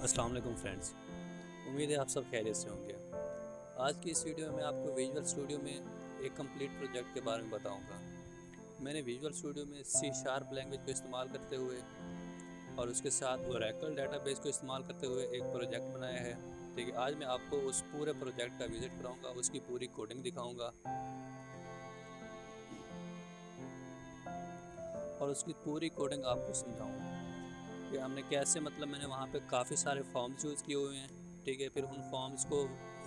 अस्सलाम वालेकुम फ्रेंड्स। उम्मीद है आप सब खैरियत से होंगे। आज की इस वीडियो में मैं आपको विजुअल स्टूडियो में एक कंप्लीट प्रोजेक्ट के बारे में बताऊंगा। मैंने विजुअल स्टूडियो में सी शार्प लैंग्वेज को इस्तेमाल करते हुए और उसके साथ ओरेकल डेटाबेस को इस्तेमाल करते हुए एक प्रोजेक्ट बनाया है। ठीक है, आज मैं आपको उस पूरे प्रोजेक्ट का विजिट कराऊंगा, उसकी पूरी कोडिंग दिखाऊंगा और उसकी पूरी कोडिंग आपको समझाऊंगा कि हमने कैसे, मतलब मैंने वहाँ पे काफ़ी सारे फॉर्म्स यूज़ किए हुए हैं। ठीक है, फिर उन फॉर्म्स को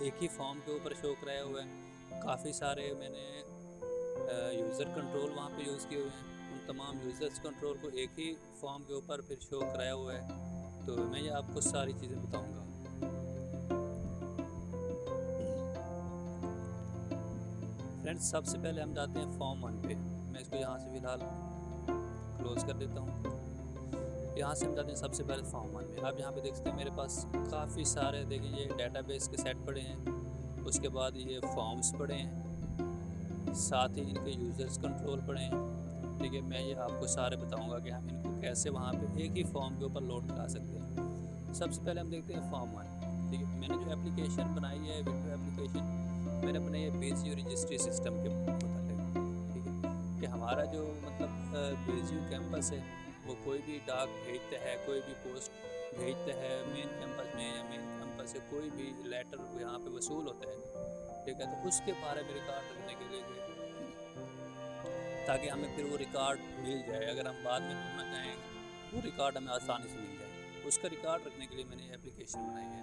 एक ही फॉर्म के ऊपर शो कराया हुआ है। काफ़ी सारे मैंने यूज़र कंट्रोल वहाँ पे यूज़ किए हुए हैं। उन तमाम यूज़र्स कंट्रोल को एक ही फॉर्म के ऊपर फिर शो कराया हुआ है। तो मैं ये आपको सारी चीज़ें बताऊँगा। फ्रेंड्स, सबसे पहले हम जाते हैं फॉर्म 1 पे। मैं इसको यहाँ से फ़िलहाल क्लोज़ कर देता हूँ। यहाँ से हम जाते हैं सबसे पहले फॉर्म 1 में। आप यहाँ पे देख सकते हैं मेरे पास काफ़ी सारे, देखिए, ये डेटाबेस के सेट पड़े हैं। उसके बाद ये फॉर्म्स पड़े हैं, साथ ही इनके यूज़र्स कंट्रोल पड़े हैं। ठीक है, मैं ये आपको सारे बताऊंगा कि हम इनको कैसे वहाँ पे एक ही फॉर्म के ऊपर लोड करा सकते हैं। सबसे पहले हम देखते हैं फॉर्म 1। ठीक है, मैंने जो एप्लीकेशन बनाई है, विंडो एप्लीकेशन मैंने बनाई है बेसियो रजिस्ट्री सिस्टम के मुतालिक। ठीक है, कि हमारा जो मतलब बेसियो कैंपस है, वो कोई भी डाक भेजता है, कोई भी पोस्ट भेजता है मेन कैंपस में, या मेन कैंपस से कोई भी लेटर यहाँ पे वसूल होता है। ठीक है, तो उसके बारे में रिकॉर्ड रखने के लिए, ताकि हमें फिर वो रिकॉर्ड मिल जाए। अगर हम बाद में ढूंढना चाहें, वो रिकॉर्ड हमें आसानी से मिल जाए। उसका रिकॉर्ड रखने के लिए मैंने एप्लीकेशन बनाई है।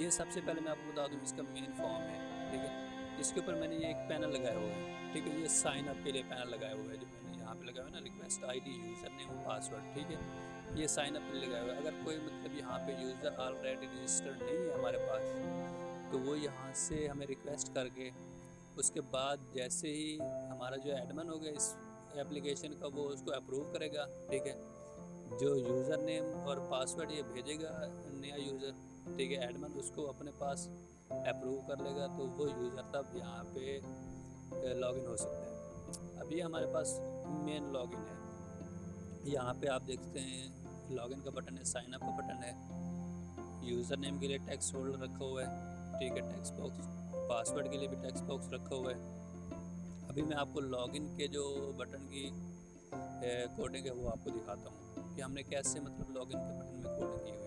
ये सबसे पहले मैं आपको बता दूं, इसका मेन फॉर्म है। ठीक है, इसके ऊपर मैंने ये एक पैनल लगाया हुआ है। ठीक है, ये साइन अप के लिए पैनल लगाया हुआ है, जो मैंने यहाँ पे लगाया हुआ है ना, रिक्वेस्ट आईडी, यूज़र नेम और पासवर्ड। ठीक है, ये साइन अप के लिए लगाया हुआ है। अगर कोई मतलब यहाँ पे यूज़र ऑलरेडी रजिस्टर्ड नहीं है हमारे पास, तो वो यहाँ से हमें रिक्वेस्ट करके, उसके बाद जैसे ही हमारा जो एडमिन होगा इस एप्लीकेशन का, वो उसको अप्रूव करेगा। ठीक है, जो यूज़र नेम और पासवर्ड ये भेजेगा नया यूज़र, ठीक है, एडमिन उसको अपने पास अप्रूव कर लेगा, तो वो यूज़र तब यहाँ पे लॉगिन हो सकता है। अब ये हमारे पास मेन लॉगिन है। यहाँ पे आप देखते हैं लॉगिन का बटन है, साइन अप का बटन है, यूज़र नेम के लिए टेक्स्ट होल्डर रखा हुआ है। ठीक है, टेक्स्ट बॉक्स, पासवर्ड के लिए भी टेक्स्ट बॉक्स रखा हुआ है। अभी मैं आपको लॉगिन के जो बटन की कोडिंग है वो आपको दिखाता हूँ कि हमने कैसे, मतलब लॉगिन के बटन में कोडिंग की हुई है।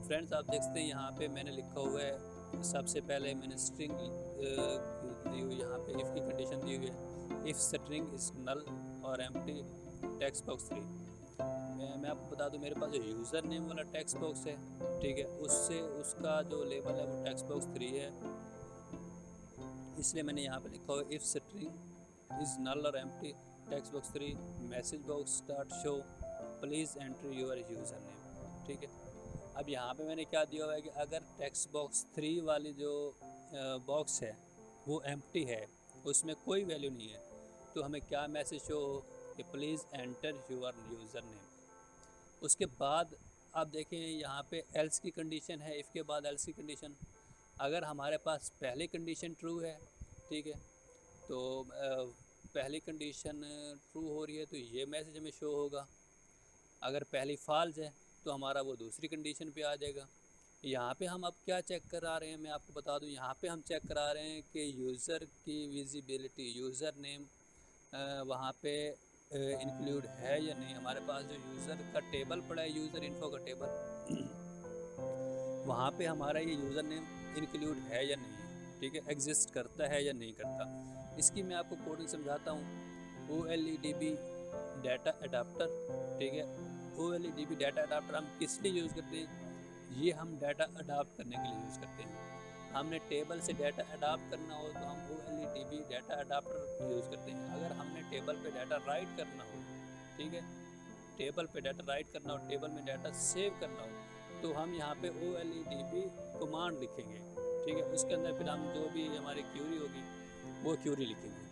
फ्रेंड्स, आप देख सकते हैं यहाँ पे मैंने लिखा हुआ है, सबसे पहले मैंने स्ट्रिंग दी हुई, यहाँ पे इफ़ की कंडीशन दी हुई है, इफ़ स्ट्रिंग इज़ नल और एम्प्टी टेक्स्ट बॉक्स 3। मैं आपको बता दूं, मेरे पास जो यूज़र नेम वाला टेक्स्ट बॉक्स है, ठीक है, उससे उसका जो लेबल है वो टेक्स्ट बॉक्स 3 है। इसलिए मैंने यहाँ पे लिखा हुआ इफ़ स्ट्रिंग इज़ नल और empty text box 3 message box start show please enter your user name. ठीक है, अब यहाँ पे मैंने क्या दिया हुआ है कि अगर टेक्स्ट बॉक्स 3 वाली जो बॉक्स है वो एम्प्टी है, उसमें कोई वैल्यू नहीं है, तो हमें क्या मैसेज शो हो कि please enter your user name. उसके बाद आप देखें यहाँ पे एल्स की कंडीशन है, इफ़ के बाद एल्स की कंडीशन। अगर हमारे पास पहली कंडीशन ट्रू है, ठीक है, तो पहली कंडीशन ट्रू हो रही है तो ये मैसेज हमें शो होगा। अगर पहली फॉल्स है तो हमारा वो दूसरी कंडीशन पे आ जाएगा। यहाँ पे हम अब क्या चेक करा रहे हैं, मैं आपको बता दूँ, यहाँ पे हम चेक करा रहे हैं कि यूज़र की विजिबिलिटी, यूज़र नेम वहाँ पे इंक्लूड है या नहीं। हमारे पास जो यूज़र का टेबल पड़ा है, यूज़र इन्फो का टेबल, वहाँ पे हमारा ये यूज़र नेम इंक्लूड है या नहीं है। ठीक है, एग्जिस्ट करता है या नहीं करता। इसकी मैं आपको कोडिंग समझाता हूँ। O L E D B data adapter. ठीक है, O L E D B data adapter हम किस लिए यूज़ करते हैं? ये हम डाटा अडाप्ट करने के लिए यूज़ करते हैं। हमने टेबल से डाटा अडाप्ट करना हो तो हम O L E D B data adapter use करते हैं। अगर हमने टेबल पे डाटा राइट करना हो, ठीक है, टेबल पे डाटा राइट करना हो, टेबल में डाटा सेव करना हो, तो हम यहाँ पे O L E D B command लिखेंगे। ठीक है, उसके अंदर फिर हम जो भी हमारी क्यूरी होगी वो क्यूरी लिखेंगे।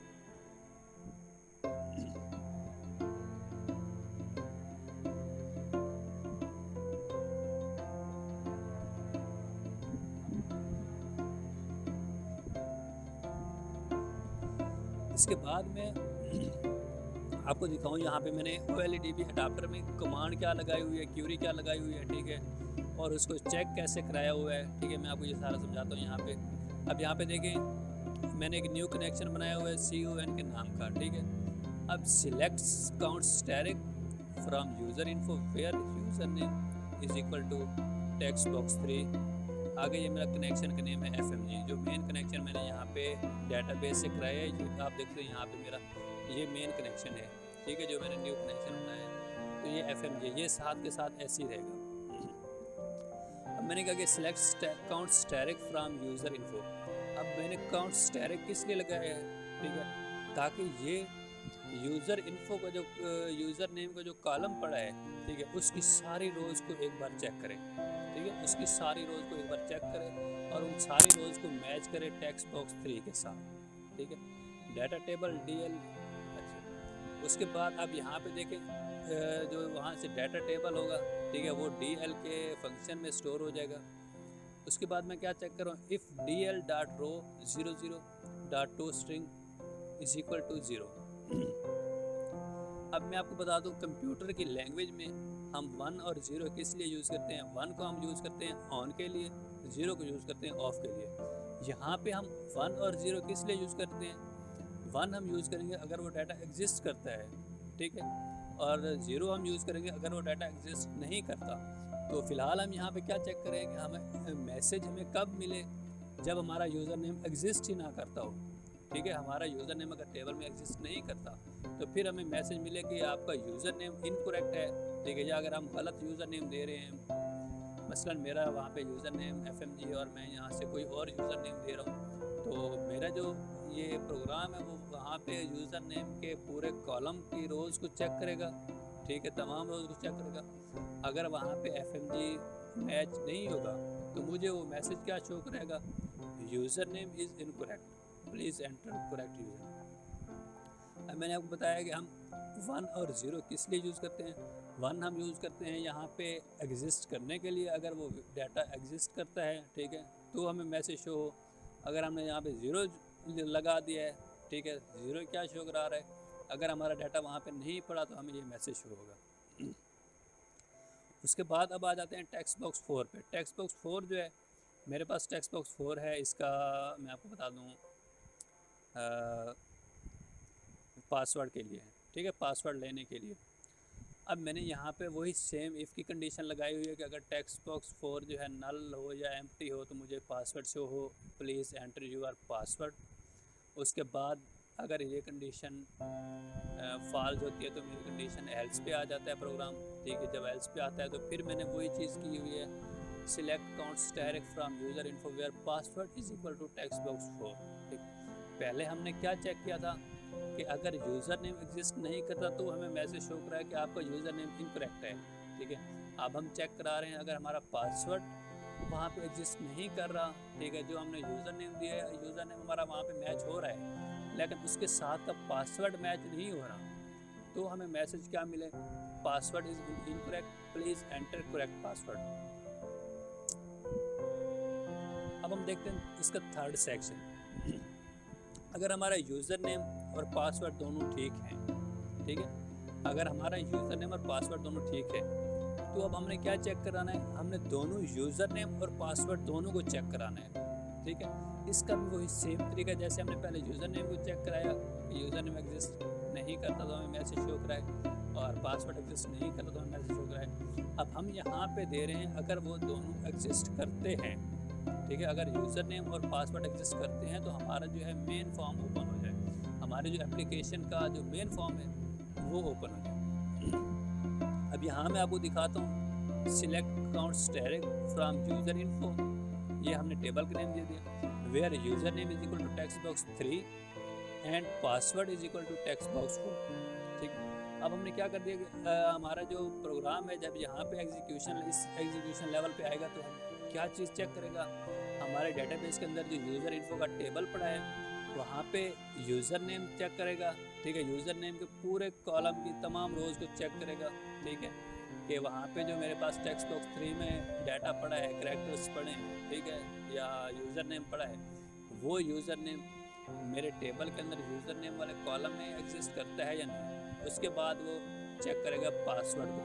इसके बाद में आपको दिखाऊं, यहाँ पे मैंने OLEDB अडाप्टर में कमांड क्या लगाई हुई है, क्यूरी क्या लगाई हुई है, ठीक है, और उसको चेक कैसे कराया हुआ है, ठीक है। मैं आपको ये सारा समझाता हूँ यहाँ पे। अब यहाँ पे देखें, मैंने एक न्यू कनेक्शन बनाया हुआ है CON के नाम का, ठीक है। अब select count static from user info where user name is equal to text box 3। आगे ये मेरा कनेक्शन का नेम है FMG, जो मेन कनेक्शन मैंने यहाँ पे डेटाबेस से कराया है। ये आप देखते हैं यहाँ पे मेरा ये मेन कनेक्शन है, ठीक है, जो मैंने न्यू कनेक्शन बनाया है। तो ये FMG, ये साथ के साथ ऐसे ही रहेगा। अब मैंने कहा कि select count static from user info. अब मैंने काउंट स्टैटिक किस लिए लगाया है, ठीक है, ताकि ये यूज़र इन्फो का जो यूज़र नेम का जो कॉलम पड़ा है, ठीक है, उसकी सारी रोज़ को एक बार चेक करें, ठीक है, उसकी सारी रोज़ को एक बार चेक करें और उन सारी रोज़ को मैच करें टेक्स्ट बॉक्स 3 के साथ, ठीक है, डाटा टेबल DL। अच्छा, उसके बाद आप यहाँ पे देखें, जो वहाँ से डाटा टेबल होगा, ठीक है, वो DL के फंक्शन में स्टोर हो जाएगा। उसके बाद मैं क्या चेक कर रहा हूँ, if DL.row 00.toString is equal to 0। अब मैं आपको बता दूं, कंप्यूटर की लैंग्वेज में हम 1 और 0 किस लिए यूज़ करते हैं। 1 को हम यूज़ करते हैं ऑन के लिए, 0 को यूज़ करते हैं ऑफ के लिए। यहाँ पे हम 1 और 0 किस लिए यूज़ करते हैं। 1 हम यूज़ करेंगे अगर वो डाटा एग्जिस्ट करता है, ठीक है, और 0 हम यूज़ करेंगे अगर वो डाटा एग्जिस्ट नहीं करता। तो फ़िलहाल हम यहाँ पे क्या चेक करें कि हमें मैसेज हमें कब मिले, जब हमारा यूज़र नेम एग्जिस्ट ही ना करता हो, ठीक है। हमारा यूज़र नेम अगर टेबल में एग्जिस्ट नहीं करता तो फिर हमें मैसेज मिले कि आपका यूज़र नेम इनकरेक्ट है, ठीक है, या अगर हम गलत यूज़र नेम दे रहे हैं, मसलन मेरा वहाँ पे यूज़र नेम FMG और मैं यहाँ से कोई और यूज़र नेम दे रहा हूँ, तो मेरा जो ये प्रोग्राम है वो वहाँ पे यूज़र नेम के पूरे कॉलम की रोज़ को चेक करेगा, ठीक है, तमाम रोज़ को चेक करेगा। अगर वहाँ पे FMG मैच नहीं होगा तो मुझे वो मैसेज क्या शो करेगा, user name is incorrect, please enter correct user. अब मैंने आपको बताया कि हम 1 और 0 किस लिए यूज़ करते हैं। 1 हम यूज़ करते हैं यहाँ पे एग्जिस्ट करने के लिए, अगर वो डाटा एग्जिस्ट करता है, ठीक है, तो हमें मैसेज शो हो। अगर हमने यहाँ पे 0 लगा दिया है, ठीक है, 0 क्या शो करा रहा है, अगर हमारा डाटा वहाँ पे नहीं पड़ा तो हमें ये मैसेज शो होगा। उसके बाद अब आ जाते हैं टेक्स्ट बॉक्स 4 पे। टेक्स्ट बॉक्स 4 जो है, मेरे पास टेक्स्ट बॉक्स 4 है, इसका मैं आपको बता दूँ पासवर्ड के लिए है, ठीक है, पासवर्ड लेने के लिए। अब मैंने यहाँ पे वही सेम इफ़ की कंडीशन लगाई हुई है कि अगर टेक्स्ट बॉक्स 4 जो है नल हो या एम्प्टी हो तो मुझे पासवर्ड शो हो, प्लीज़ एंटर यूर पासवर्ड। उसके बाद अगर ये कंडीशन फॉल्स होती है तो मेरी कंडीशन एल्स पे आ जाता है प्रोग्राम, ठीक है। जब एल्स पे आता है तो फिर मैंने वही चीज़ की हुई है, select counts direct from user info where password is equal to text box 4, ठीक। पहले हमने क्या चेक किया था कि अगर यूज़र नेम एग्जिस्ट नहीं करता तो हमें मैसेज शो करा है कि आपका यूज़र नेम इनकरेक्ट है, ठीक है। अब हम चेक करा रहे हैं अगर हमारा पासवर्ड वहाँ पे एग्जिस्ट नहीं कर रहा, ठीक है, जो हमने यूज़र नेम दिया है, यूज़र नेम हमारा वहाँ पे मैच हो रहा है लेकिन उसके साथ का पासवर्ड मैच नहीं हो रहा, तो हमें मैसेज क्या मिले, password is incorrect, please enter correct password. अब हम देखते हैं इसका थर्ड सेक्शन। अगर हमारा यूज़र नेम और पासवर्ड दोनों ठीक हैं, ठीक है, अगर हमारा यूज़र नेम और पासवर्ड दोनों ठीक है तो अब हमने क्या चेक कराना है, हमने दोनों यूज़र नेम और पासवर्ड दोनों को चेक कराना है, ठीक है। इसका भी वही सेम तरीका, जैसे हमने पहले यूज़र नेम को चेक कराया, यूज़र नेम एग्जिस्ट नहीं करता तो हमें मैसेज शो कराए और पासवर्ड एग्जिस्ट नहीं करता तो हमें मैसेज शो कराए। अब हम यहाँ पे दे रहे हैं अगर वो दोनों एग्जिस्ट करते हैं, ठीक है, अगर यूज़र नेम और पासवर्ड एग्जिस्ट करते हैं तो हमारा जो है मेन फॉर्म ओपन हो जाए, हमारे जो एप्लीकेशन का जो मेन फॉर्म है वो ओपन हो जाए। अब यहाँ मैं आपको दिखाता हूँ, select counts direct from user info, ये हमने टेबल का नेम दे दिया, where user name is equal to text box 3 and password is equal to text box 4, ठीक। अब हमने क्या कर दिया कि हमारा जो प्रोग्राम है जब यहाँ पे इस एग्जीक्यूशन लेवल पे आएगा तो हम क्या चीज़ चेक करेगा, हमारे डेटाबेस के अंदर जो यूज़र इन्फो का टेबल पड़ा है वहाँ पे यूज़र नेम चेक करेगा, ठीक है, यूज़र नेम के पूरे कॉलम की तमाम रोज़ को चेक करेगा, ठीक है, कि वहाँ पे जो मेरे पास टेक्स्ट बॉक्स 3 में डाटा पड़ा है, करैक्टर्स पड़े हैं, ठीक है, या यूज़र नेम पड़ा है, वो यूज़र नेम मेरे टेबल के अंदर यूज़र नेम वाले कॉलम में एग्जिस्ट करता है या नहीं। उसके बाद वो चेक करेगा पासवर्ड को,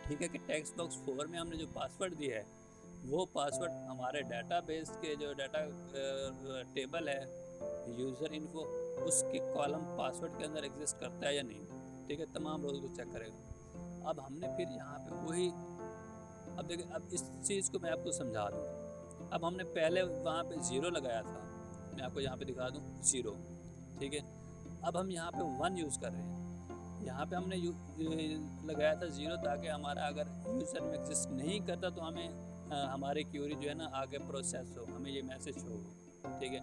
ठीक है, कि टेक्स्ट बॉक्स 4 में हमने जो पासवर्ड दिया है वो पासवर्ड हमारे डाटाबेस के जो डाटा टेबल है यूज़र इन्फो उसके कॉलम पासवर्ड के अंदर एग्जिस्ट करता है या नहीं, ठीक है, तमाम रोज़ को चेक करेगा। अब हमने फिर यहाँ पे वही, अब देखिए, अब इस चीज़ को मैं आपको समझा दूँ। अब हमने पहले वहाँ पे 0 लगाया था, मैं आपको यहाँ पे दिखा दूँ 0, ठीक है। अब हम यहाँ पे 1 यूज़ कर रहे हैं। यहाँ पे हमने लगाया था 0 ताकि हमारा अगर यूज़र में एग्जिस्ट नहीं करता तो हमें हमारी क्यूरी जो है ना आगे प्रोसेस हो, हमें ये मैसेज हो, ठीक है।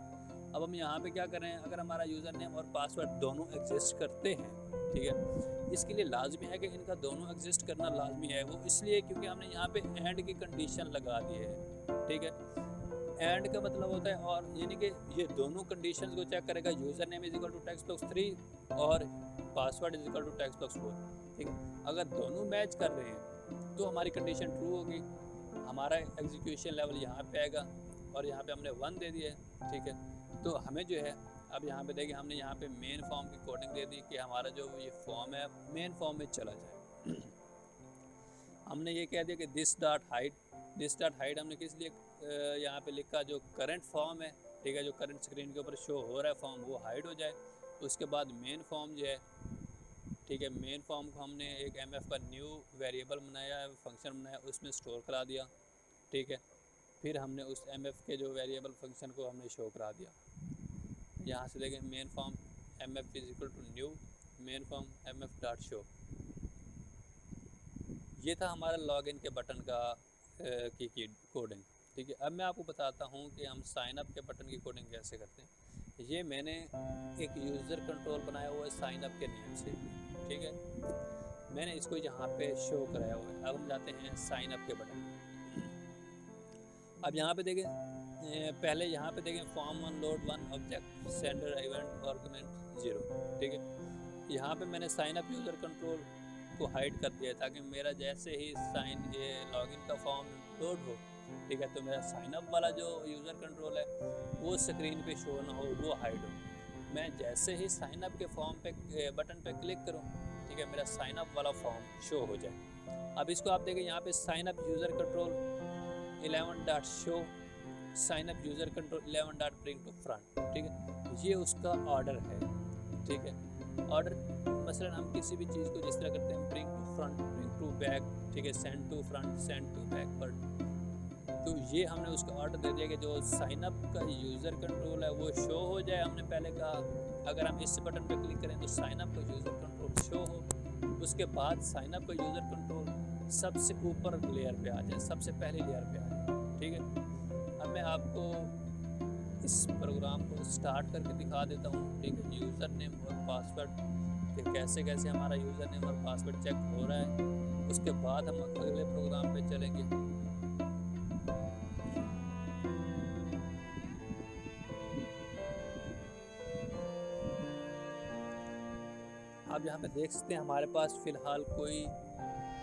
अब हम यहाँ पे क्या कर रहे हैं, अगर हमारा यूज़र नेम और पासवर्ड दोनों एग्जिस्ट करते हैं, ठीक है, इसके लिए लाजमी है कि इनका दोनों एग्जिस्ट करना लाजमी है। वो इसलिए क्योंकि हमने यहाँ पे एंड की कंडीशन लगा दी है, ठीक है। एंड का मतलब होता है और, यानी कि ये दोनों कंडीशंस को चेक करेगा, user name is equal to text box 3 और password is equal to text box 4, ठीक है। अगर दोनों मैच कर रहे हैं तो हमारी कंडीशन ट्रू होगी, हमारा एग्जीक्यूशन लेवल यहाँ पे आएगा और यहाँ पे हमने 1 दे दिया है, ठीक है। तो हमें जो है अब यहाँ पे देखिए हमने यहाँ पे मेन फॉर्म की कोडिंग दे दी कि हमारा जो ये फॉर्म है मेन फॉर्म में चला जाए। हमने ये कह दिया कि दिस डॉट हाइड हमने किस लिए यहाँ पे लिखा, जो करंट फॉर्म है, ठीक है, जो करंट स्क्रीन के ऊपर शो हो रहा है फॉर्म वो हाइड हो जाए। उसके बाद मेन फॉर्म जो है, ठीक है, मेन फॉर्म को हमने एक एमएफ का न्यू वेरिएबल बनाया है, फंक्शन बनाया, उसमें स्टोर करा दिया, ठीक है। फिर हमने उस एमएफ के जो वेरिएबल फंक्शन को हमने शो करा दिया। यहाँ से देखें main form MF is equal to new main form MF dot show. ये था हमारा लॉगिन के बटन का की कोडिंग, ठीक है। अब मैं आपको बताता हूँ कि हम साइन अप के बटन की कोडिंग कैसे करते हैं। ये मैंने एक यूज़र कंट्रोल बनाया हुआ है साइन अप के नेम से, ठीक है। मैंने इसको यहाँ पे शो कराया हुआ है। अब हम जाते हैं साइन अप के बटन। अब यहाँ पे देखें, पहले यहाँ पे देखें form 1 load 1 object sender event argument 0, ठीक है। यहाँ पे मैंने साइन अप यूज़र कंट्रोल को हाइड कर दिया ताकि मेरा जैसे ही ये लॉगिन का फॉर्म लोड हो, ठीक है, तो मेरा साइन अप वाला जो यूज़र कंट्रोल है वो स्क्रीन पे शो ना हो, वो हाइड हो। मैं जैसे ही साइन अप के फॉर्म पे बटन पे क्लिक करूँ, ठीक है, मेरा साइन अप वाला फॉर्म शो हो जाए। अब इसको आप देखें यहाँ पे sign up user control 11 dot show sign up user control 11 dot bring to front, ठीक है। ये उसका ऑर्डर है, ठीक है। ऑर्डर मसलन हम किसी भी चीज़ को जिस तरह करते हैं bring to front, bring to back, ठीक है, send to front, send to backward, तो ये हमने उसका ऑर्डर दे दिया कि जो साइन अप का यूज़र कंट्रोल है वो शो हो जाए। हमने पहले कहा अगर हम इस बटन पर क्लिक करें तो साइन अप का यूज़र कंट्रोल शो हो, उसके बाद साइन अप का यूज़र कंट्रोल सबसे ऊपर लेयर पे आ जाए, सबसे पहले लेयर पे आ जाए, ठीक है। अब मैं आपको इस प्रोग्राम को स्टार्ट करके दिखा देता हूँ, ठीक है, यूज़र नेम और पासवर्ड कि कैसे कैसे हमारा यूज़र नेम और पासवर्ड चेक हो रहा है। उसके बाद हम अगले प्रोग्राम पे चलेंगे। आप यहाँ पे देख सकते हैं हमारे पास फ़िलहाल कोई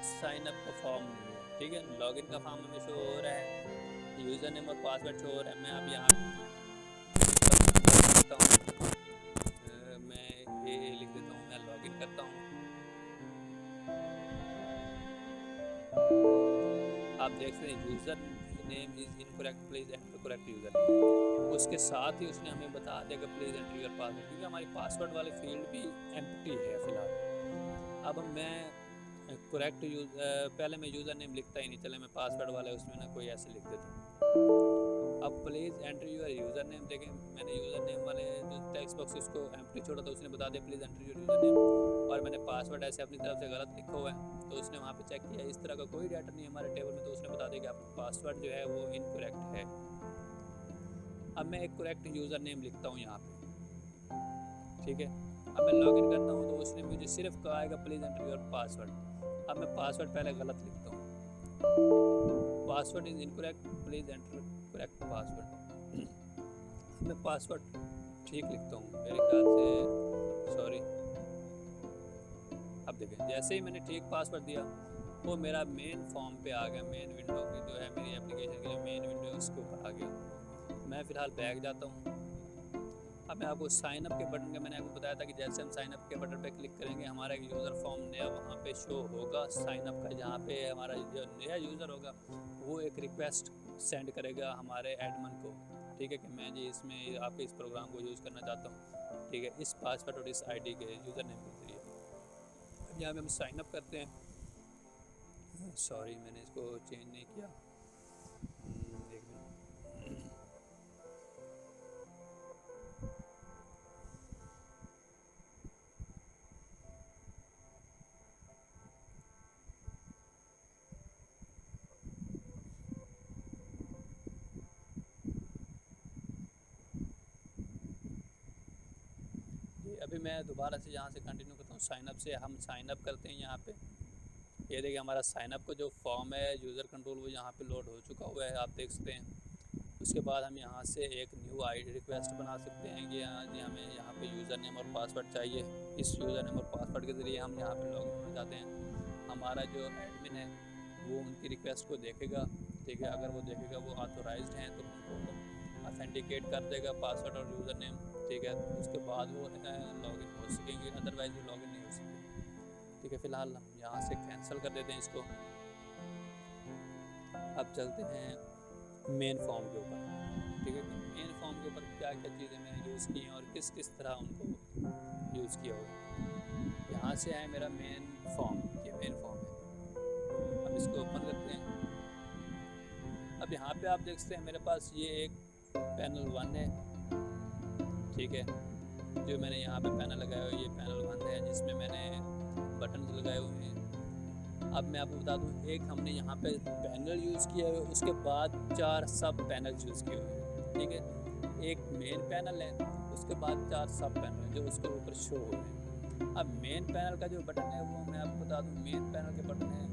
साइन अप का फॉर्म नहीं है, ठीक है। लॉगिन का फॉर्म हमें शो हो रहा है, यूज़र नेम और पासवर्ड शो हो रहा है। मैं अब यहाँ करता हूँ, मैं ये लिख देता हूँ, मैं लॉगिन करता हूँ। आप देख सकते हैं user name is incorrect, please enter correct user name. उसके साथ ही उसने हमें बता दिया कि प्लीज़ एंटर योर पासवर्ड, क्योंकि हमारी पासवर्ड वाली फील्ड भी एम्प्टी है फ़िलहाल। अब मैं करेक्ट पहले मैं यूज़र नेम लिखता ही नहीं, चले मैं पासवर्ड वाले उसमें ना कोई ऐसे लिख देता हूँ। अब please enter your user name, देखें मैंने यूज़र नेम वाले जो टेक्स्ट बॉक्स उसको एम्प्टी छोड़ा था, उसने बता दिया please enter your user name, और मैंने पासवर्ड ऐसे अपनी तरफ से गलत लिखा हुआ है तो उसने वहाँ पे चेक किया इस तरह का कोई डाटा नहीं है हमारे टेबल में, तो उसने बता दिया कि आपका पासवर्ड जो है वो इनकरेक्ट है। अब मैं एक करेक्ट यूज़र नेम लिखता हूँ यहाँ पे, ठीक है। अब मैं लॉगिन करता हूँ तो उसने मुझे सिर्फ कहा है कि प्लीज़ एंटर योर पासवर्ड। अब मैं पासवर्ड पहले गलत लिखता हूँ, password is incorrect, please enter correct password. मैं पासवर्ड ठीक लिखता हूँ मेरे ख्याल से, सॉरी। अब देखें जैसे ही मैंने ठीक पासवर्ड दिया वो मेरा मेन फॉर्म पे आ गया, मेन विंडो की जो है मेरी एप्लीकेशन की जो मेन विंडो है उसके ऊपर आ गया। मैं फ़िलहाल बैक जाता हूँ। अब मैं आपको साइन अप के बटन का मैंने आपको बताया था कि जैसे हम साइन अप के बटन पे क्लिक करेंगे हमारा एक यूज़र फॉर्म नया वहाँ पे शो होगा साइन अप का, जहाँ पे हमारा जो नया यूज़र होगा वो एक रिक्वेस्ट सेंड करेगा हमारे एडमिन को, ठीक है, कि मैं जी इसमें आपके इस प्रोग्राम को यूज़ करना चाहता हूँ, ठीक है, इस पासवर्ड और इस आईडी के यूज़र नेम के जरिए। अब यहाँ पे हम साइन अप करते हैं। सॉरी मैंने इसको चेंज नहीं किया, एक मिनट। अभी मैं दोबारा से यहाँ से कंटिन्यू करता हूँ। साइन अप से हम साइन अप करते हैं यहाँ पे। ये देखिए हमारा साइन अप का जो फॉर्म है यूज़र कंट्रोल वो यहाँ पे लोड हो चुका हुआ है, आप देख सकते हैं। उसके बाद हम यहाँ से एक न्यू आईडी रिक्वेस्ट बना सकते हैं कि हमें यहाँ पे यूज़र नेम और पासवर्ड चाहिए। इस यूज़र नेम और पासवर्ड के ज़रिए हम यहाँ पे लॉगिन हो जाते हैं। हमारा जो एडमिन है वो उनकी रिक्वेस्ट को देखेगा, ठीक है, अगर वो देखेगा वो ऑथोराइज्ड हैं तो उनको ऑथेंटिकेट कर देगा पासवर्ड और यूज़र नेम, ठीक है, उसके बाद वो लॉगिन हो सकेंगे, अदरवाइज़ वो लॉगिन नहीं हो सकेंगे, ठीक है। फ़िलहाल हम यहाँ से कैंसिल कर देते हैं इसको। अब चलते हैं मेन फॉर्म के ऊपर, ठीक है, मेन फॉर्म के ऊपर क्या क्या चीज़ें मैंने यूज़ की हैं और किस किस तरह उनको यूज़ किया होगा। यहाँ से है मेरा मेन फॉर्म, ये मेन फॉर्म है। अब इसको ओपन करते हैं। अब यहाँ पे आप देख सकते हैं मेरे पास ये एक पैनल 1 है, ठीक है, जो मैंने यहाँ पे पैनल लगाया हुआ है ये पैनल 1 है जिसमें मैंने बटन लगाए हुए हैं। अब मैं आपको बता दूँ, एक हमने यहाँ पे पैनल यूज़ किया है, उसके बाद 4 सब पैनल यूज़ किए हुए हैं, ठीक है। एक मेन पैनल है, उसके बाद 4 सब पैनल हैं जो उसके ऊपर शो हो रहे हैं। अब मेन पैनल का जो बटन है वो मैं आपको बता दूँ, मेन पैनल के बटन है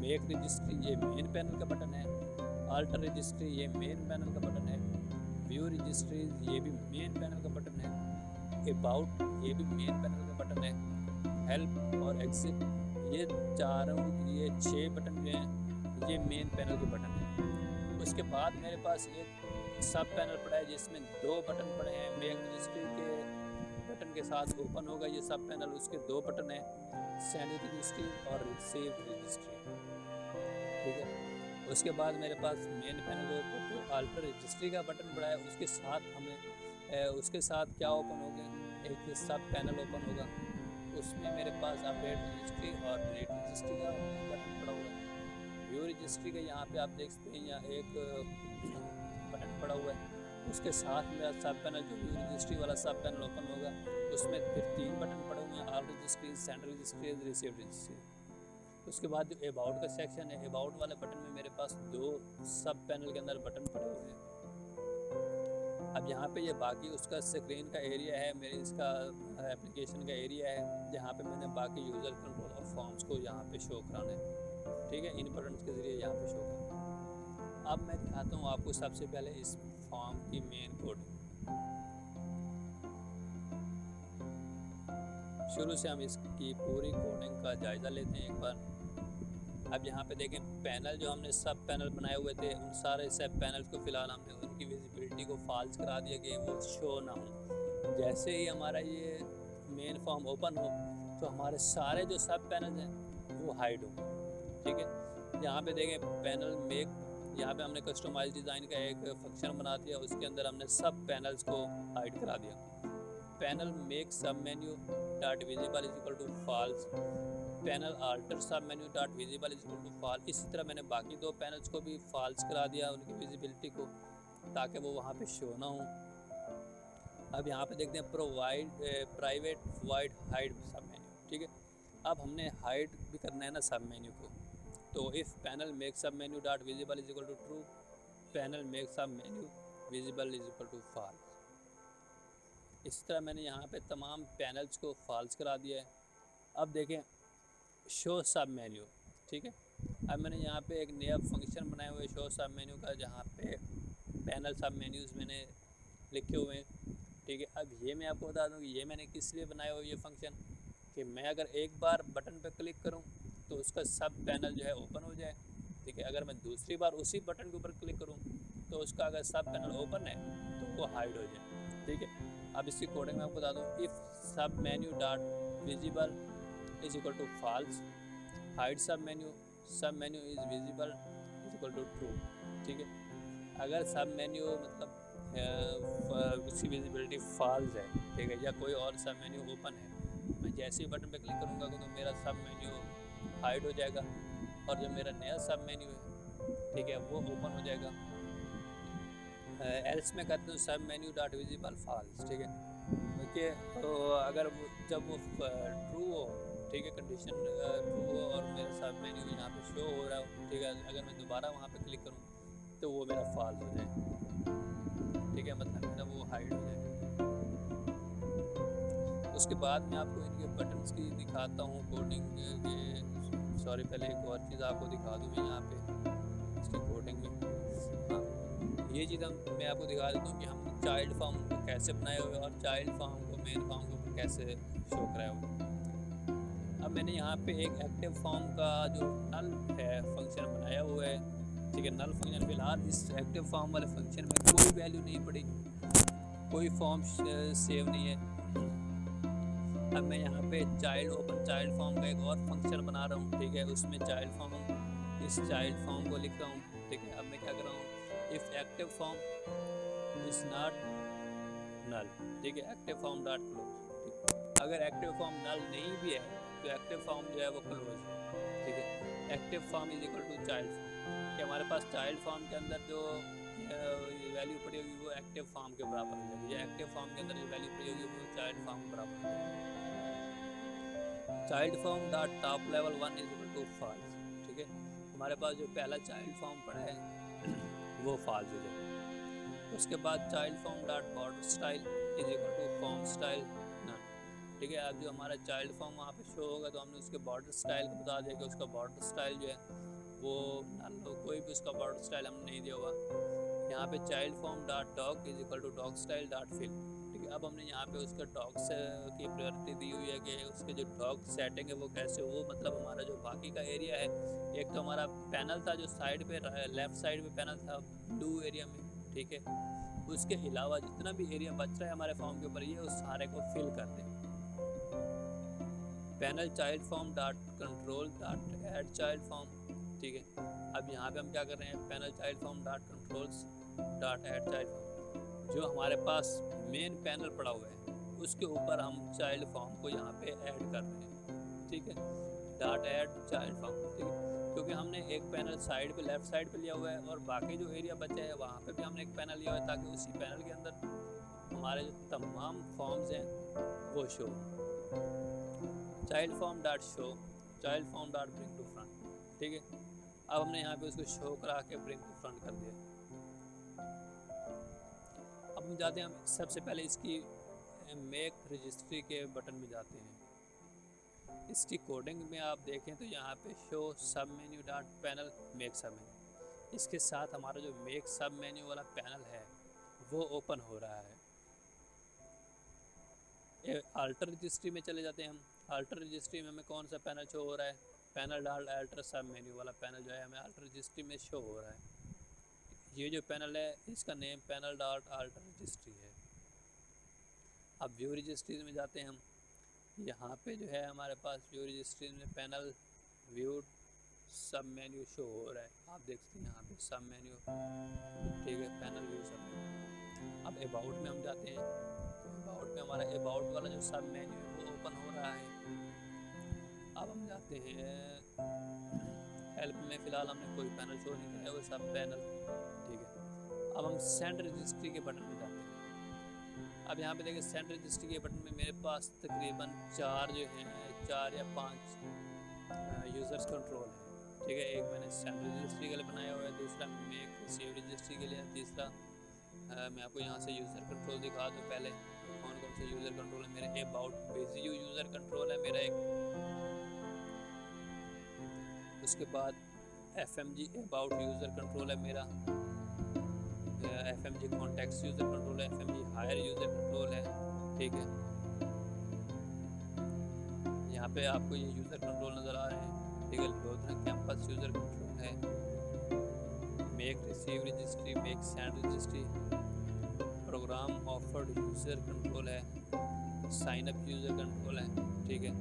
मेक रजिस्ट्री, ये मेन पैनल का बटन है। अल्टर रजिस्ट्री, ये मेन पैनल का बटन है। व्यू रजिस्ट्रीज, ये भी मेन पैनल का बटन है। अबाउट, ये भी मेन पैनल का बटन है। हेल्प और एग्जिट, ये चारों, ये 6 बटन जो हैं ये मेन पैनल के बटन हैं। उसके बाद मेरे पास एक सब पैनल पड़ा है जिसमें 2 बटन पड़े हैं। मेक रजिस्ट्री के बटन के साथ ओपन होगा ये सब पैनल, उसके 2 बटन हैं, सेंड रजिस्ट्री और रिसीव रजिस्ट्री, ठीक है। उसके बाद मेरे पास मेन पैनल के ऊपर जो अल्टर रजिस्ट्री का बटन पड़ा है उसके साथ हमें उसके साथ क्या ओपन होगा, एक सब पैनल ओपन होगा, उसमें मेरे पास अपडेट रजिस्ट्री और डिलीट रजिस्ट्री का बटन पड़ा हुआ है। व्यू रजिस्ट्री का यहाँ पे आप देख सकते हैं यहाँ एक बटन पड़ा हुआ है, उसके साथ मेरा सब पैनल जो व्यू रजिस्ट्री वाला सब पैनल ओपन होगा, उसमें फिर 3 बटन पड़े हुए हैं, all registry, send registry, receive registry. उसके बाद जो अबाउट का सेक्शन है, अबाउट वाले बटन में मेरे पास 2 सब पैनल के अंदर बटन पड़े हुए हैं। अब यहाँ पे ये बाकी उसका स्क्रीन का एरिया है, मेरे इसका एप्लीकेशन का एरिया है जहाँ पे मैंने बाकी यूज़र कंट्रोल और फॉर्म्स को यहाँ पे शो कराना है, ठीक है, इन बटन्स के ज़रिए यहाँ पे शो करना। अब मैं दिखाता हूँ आपको सबसे पहले इस फॉर्म की मेन कोड। शुरू से हम इसकी पूरी कोडिंग का जायज़ा लेते हैं एक बार। अब यहाँ पे देखें पैनल जो हमने सब पैनल बनाए हुए थे उन सारे सब पैनल्स को फ़िलहाल हमने उनकी विजिबिलिटी को फॉल्स करा दिया कि वो शो ना हो। जैसे ही हमारा ये मेन फॉर्म ओपन हो तो हमारे सारे जो सब पैनल हैं वो हाइड हो, ठीक है। यहाँ पे देखें पैनल मेक, यहाँ पे हमने कस्टमाइज डिज़ाइन का एक फंक्शन बना दिया, उसके अंदर हमने सब पैनल्स को हाइड करा दिया। Panel make sub menu dot visible is equal to false, panel alter sub menu dot visible is equal to false. इसी तरह मैंने बाकी 2 पैनल्स को भी फॉल्स करा दिया उनकी विजिबिलिटी को, ताकि वो वहाँ पे शो ना हो। अब यहाँ पे देखते हैं provide private wide hide sub menu, ठीक है। अब हमने हाइड भी करना है ना सब मेन्यू को, तो if panel make sub menu dot visible is equal to true, panel make sub menu visible is equal to false. इसी तरह मैंने यहाँ पे तमाम पैनल्स को फॉल्स करा दिया है। अब देखें शो सब मेन्यू, ठीक है। अब मैंने यहाँ पे एक नया फंक्शन बनाया हुआ है शो सब मेन्यू का, जहाँ पे पैनल सब मेन्यूज़ मैंने लिखे हुए हैं, ठीक है। अब ये मैं आपको बता दूँ कि ये मैंने किस लिए बनाया हुआ ये फंक्शन, कि मैं अगर एक बार बटन पर क्लिक करूँ तो उसका सब पैनल जो है ओपन हो जाए, ठीक है। अगर मैं दूसरी बार उसी बटन के ऊपर क्लिक करूँ तो उसका अगर सब पैनल ओपन है तो वो हाइड हो जाए, ठीक है। अब इसकी कोडिंग मैं आपको बता दूँ, if sub menu dot visible is equal to false, hide sub menu is visible is equal to true. ठीक है, अगर सब मेन्यू मतलब उसकी विजिबिलिटी फॉल्स है, ठीक है, या कोई और सब मेन्यू ओपन है, मैं जैसे ही बटन पे क्लिक करूँगा तो मेरा सब मेन्यू हाइड हो जाएगा और जो मेरा नया सब मेन्यू है, ठीक है, वो ओपन हो जाएगा। एल्स में कहते हैं सब मेन्यू डॉट विजिबल फॉल्स। ठीक है, देखिए तो अगर वो जब वो ट्रू हो, ठीक है, कंडीशन ट्रू हो और मेरा सब मेन्यू यहाँ पे शो हो रहा हो, ठीक है, अगर मैं दोबारा वहाँ पे क्लिक करूँ तो वो मेरा फॉल्स हो जाए। ठीक है, मतलब मेरा वो हाइड हो जाए। उसके बाद मैं आपको इनके बटन्स की दिखाता हूँ कोडिंग के, सॉरी पहले एक और चीज़ आपको दिखा दूँ मैं यहाँ पे इसकी कोडिंग में। हाँ, ये चीज़ मैं आपको दिखा देता हूँ कि हम चाइल्ड फॉर्म को कैसे बनाए हुए और चाइल्ड फॉर्म को मेन फॉर्म को कैसे शो कराए हुए। अब मैंने यहाँ पे एक एक्टिव फॉर्म का जो नल है फंक्शन बनाया हुआ है। ठीक है, नल फंक्शन फिलहाल इस एक्टिव फॉर्म वाले फंक्शन में कोई वैल्यू नहीं पड़ी, कोई फॉर्म सेव नहीं है। अब मैं यहाँ पे ओपन चाइल्ड फॉर्म का एक और फंक्शन बना रहा हूँ। ठीक है, उसमें चाइल्ड फॉर्म, इस चाइल्ड फॉर्म को लिख रहा हूँ। ठीक है, अब मैं क्या कर रहा हूँ, if active form is not null, ठीक है, एक्टिव फॉर्म डॉट क्लोज। अगर एक्टिव फॉर्म नल नहीं भी है तो एक्टिव फॉर्म जो है वो क्लोज है। ठीक है, active form is equal to child form, कि हमारे पास चाइल्ड फॉर्म के अंदर जो वैल्यू पड़ी होगी वो एक्टिव फॉर्म के बराबर हो जाएगी, या एक्टिव फॉर्म के अंदर जो वैल्यू पड़ी होगी वो चाइल्ड फॉर्म के बराबर हो जाएगी। Child form dot top level 1 is equal to false. ठीक है, हमारे पास जो पहला चाइल्ड फॉर्म पड़ा है वो फॉल्स हो जाएगा। उसके बाद child form dot border style is equal to form style none. ठीक है, अब जो हमारा चाइल्ड फॉर्म वहाँ पे शो होगा तो हमने उसके बॉर्डर स्टाइल को बता दिया कि उसका बॉर्डर स्टाइल जो है वो नन हो, कोई भी उसका बॉर्डर स्टाइल हमने नहीं दिया हुआ। यहाँ पे child form dot dock is equal to dock style dot fill. ठीक है, अब हमने यहाँ पे उसके डॉग्स की प्रायोरिटी दी हुई है कि उसके जो डॉग सेटिंग है वो कैसे हो, मतलब हमारा जो बाकी का एरिया है, एक तो हमारा पैनल था जो साइड पे लेफ्ट साइड पे पैनल था ब्लू एरिया में। ठीक है, उसके अलावा जितना भी एरिया बच रहा है हमारे फॉर्म के ऊपर ये उस सारे को फिल कर दें। Panel child form dot control dot add child form. ठीक है, अब यहाँ पे हम क्या कर रहे हैं, panel child form dot controls dot add child form, जो हमारे पास मेन पैनल पड़ा हुआ है उसके ऊपर हम चाइल्ड फॉर्म को यहाँ पे ऐड कर रहे हैं। ठीक है, डॉट ऐड चाइल्ड फॉर्म। ठीक है, क्योंकि हमने एक पैनल साइड पे लेफ्ट साइड पे लिया हुआ है और बाकी जो एरिया बचा है वहाँ पे भी हमने एक पैनल लिया हुआ है, ताकि उसी पैनल के अंदर हमारे जो तमाम फॉर्म्स हैं वो show. Child form dot show child form dot bring to front. ठीक है, अब हमने यहाँ पे उसको शो करा के ब्रिंग टू फ्रंट कर दिया। अब हम जाते हैं, हम सबसे पहले इसकी मेक रजिस्ट्री के बटन में जाते हैं। इसकी कोडिंग में आप देखें तो यहाँ पे शो सब menu dot panel make sub menu, इसके साथ हमारा जो मेक सब मेन्यू वाला पैनल है वो ओपन हो रहा है। अल्टर रजिस्ट्री में चले जाते हैं हम। अल्टर रजिस्ट्री में हमें कौन सा पैनल शो हो रहा है, panel dot alter sub menu वाला पैनल जो है हमें अल्टर रजिस्ट्री में शो हो रहा है। ये जो पैनल है इसका name panel dot alter registry है। अब व्यू रजिस्ट्रीज में जाते हैं हम। यहाँ पे जो है हमारे पास व्यू रजिस्ट्रीज में पैनल व्यू सब मेन्यू शो हो रहा है, आप देख सकते हैं यहाँ पे सब मेन्यू। ठीक है, पैनल व्यू सब मेन्यू। अब अबाउट में हम जाते हैं, तो अबाउट में हमारा अबाउट वाला जो सब मेन्यू है वो ओपन हो रहा है। अब हम जाते हैं हेल्प में, फ़िलहाल हमने कोई पैनल शो नहीं किया, वो सब पैनल। ठीक है, अब हम सेंड रजिस्ट्री के बटन में जाते हैं। अब यहाँ पे देखिए सेंड रजिस्ट्री के बटन में मेरे पास तकरीबन 4 जो हैं 4 या 5 यूज़र्स कंट्रोल है। ठीक है, एक मैंने सेंड रजिस्ट्री के लिए बनाया हुआ है, दूसरा मेक रिसीव रजिस्ट्री के लिए, तीसरा मैं आपको यहाँ से यूज़र कंट्रोल दिखा दूँ पहले कौन कौन से यूज़र कंट्रोल है मेरे। अबाउट बेसिक यूज़र कंट्रोल है मेरा एक, उसके बाद FMG अबाउट यूज़र कंट्रोल है मेरा, FMG कॉन्टेक्ट्स यूज़र कंट्रोल है, FMG हायर यूज़र कंट्रोल है। ठीक है, यहाँ पे आपको ये यूज़र कंट्रोल नज़र आ रहे हैं। ठीक है, लोधरन कैंपस यूज़र कंट्रोल है, make receive registry, make send registry, program offered user control है, साइन अप यूज़र कंट्रोल है। ठीक है,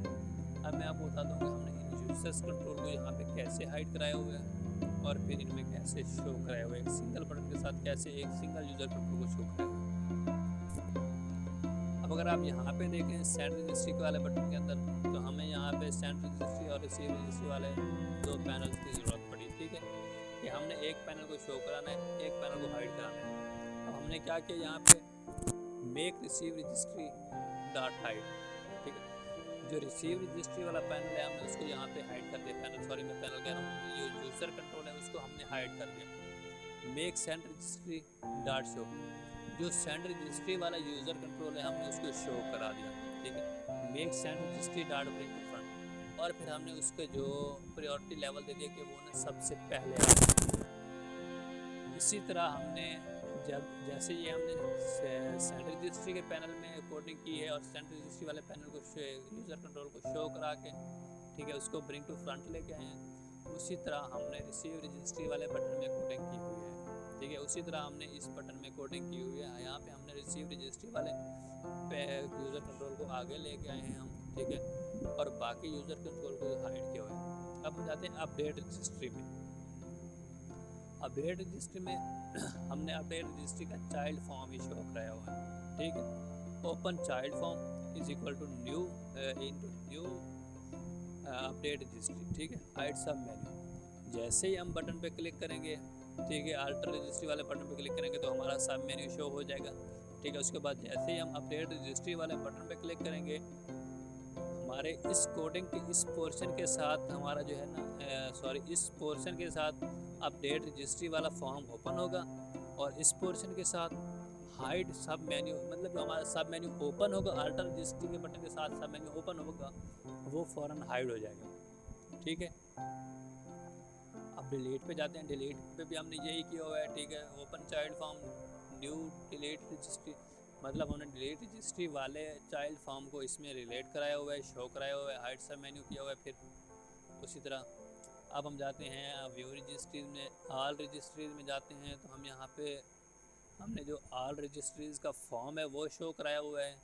अब मैं आपको बता दूँ कि हमने इन यूज़र्स कंट्रोल को यहाँ पे कैसे हाइड कराया हुआ है और फिर इनमें कैसे शो कराया हुआ है, एक सिंगल बटन के साथ कैसे एक सिंगल यूज़र कंट्रोल को शो कराया हुआ है। अब अगर आप यहाँ पे देखें सेंड रजिस्ट्री वाले बटन के अंदर, तो हमें यहाँ पे सेंड रजिस्ट्री और रिसीव रजिस्ट्री वाले दो पैनल्स की ज़रूरत पड़ी। ठीक है, कि हमने एक पैनल को शो कराना है, एक पैनल को हाइड कराना है। अब हमने क्या किया यहाँ पे make receive registry dot hide. ठीक है, जो रिसीव रजिस्ट्री वाला पैनल है हमने उसको यहाँ पे हाइड कर दिया। पैनल सॉरी मैं पैनल कह रहा हूँ, ये यूज़र कंट्रोल है उसको हमने हाइड कर दिया। Make send registry dot show, जो सेंड रजिस्ट्री वाला यूज़र कंट्रोल है हमने उसको शो करा दिया। ठीक है, make send registry dot bring to front, और फिर हमने उसके जो प्रायोरिटी लेवल दे दिया कि वो ना सबसे पहले आए। इसी तरह हमने जब जैसे ये हमने सेंड रजिस्ट्री के पैनल में कोडिंग की है और सेंड रजिस्ट्री वाले पैनल को यूज़र कंट्रोल को शो करा के, ठीक है, उसको ब्रिंग टू फ्रंट लेके आए हैं, उसी तरह हमने रिसीव रजिस्ट्री वाले बटन में कोडिंग की हुई है। ठीक है, उसी तरह हमने इस बटन में कोडिंग की हुई है। यहाँ पे हमने रिसीव रजिस्ट्री वाले यूज़र कंट्रोल को आगे लेके आए हैं हम। ठीक है, और बाकी यूज़र कंट्रोल को हाइड किया हुआ है। अब हम जाते हैं अपडेट रजिस्ट्री में। अपडेट रजिस्ट्री में हमने अपडेट रजिस्ट्री का चाइल्ड फॉर्म ही शो कराया हुआ है। ठीक है, open child form is equal to new update registry. ठीक है, हाइड सब मेन्यू, जैसे ही हम बटन पे क्लिक करेंगे, ठीक है, अल्टर रजिस्ट्री वाले बटन पे क्लिक करेंगे तो हमारा सब मेन्यू शो हो जाएगा। ठीक है, उसके बाद जैसे ही हम अपडेट रजिस्ट्री वाले बटन पे क्लिक करेंगे, हमारे इस कोडिंग के इस पोर्शन के साथ हमारा जो है ना इस पोर्शन के साथ अपडेट रजिस्ट्री वाला फॉर्म ओपन होगा, और इस पोर्शन के साथ हाइड सब मेन्यू, मतलब जो हमारा सब मेन्यू ओपन होगा अल्टर रजिस्ट्री के बटन के साथ सब मेन्यू ओपन होगा, वो फ़ौरन हाइड हो जाएगा। ठीक है, अब डिलीट पे जाते हैं। डिलीट पे भी हमने यही किया हुआ है। ठीक है, open child form new delete registry, मतलब हमने डिलीट रजिस्ट्री वाले चाइल्ड फॉर्म को इसमें रिलेट कराया हुआ है, शो कराया हुआ है, हाइड सब मेन्यू किया हुआ है। फिर उसी तरह अब हम जाते हैं व्यू रजिस्ट्रीज में, ऑल रजिस्ट्रीज में जाते हैं, तो हम यहाँ पे हमने जो ऑल रजिस्ट्रीज का फॉर्म है वो शो कराया हुआ है।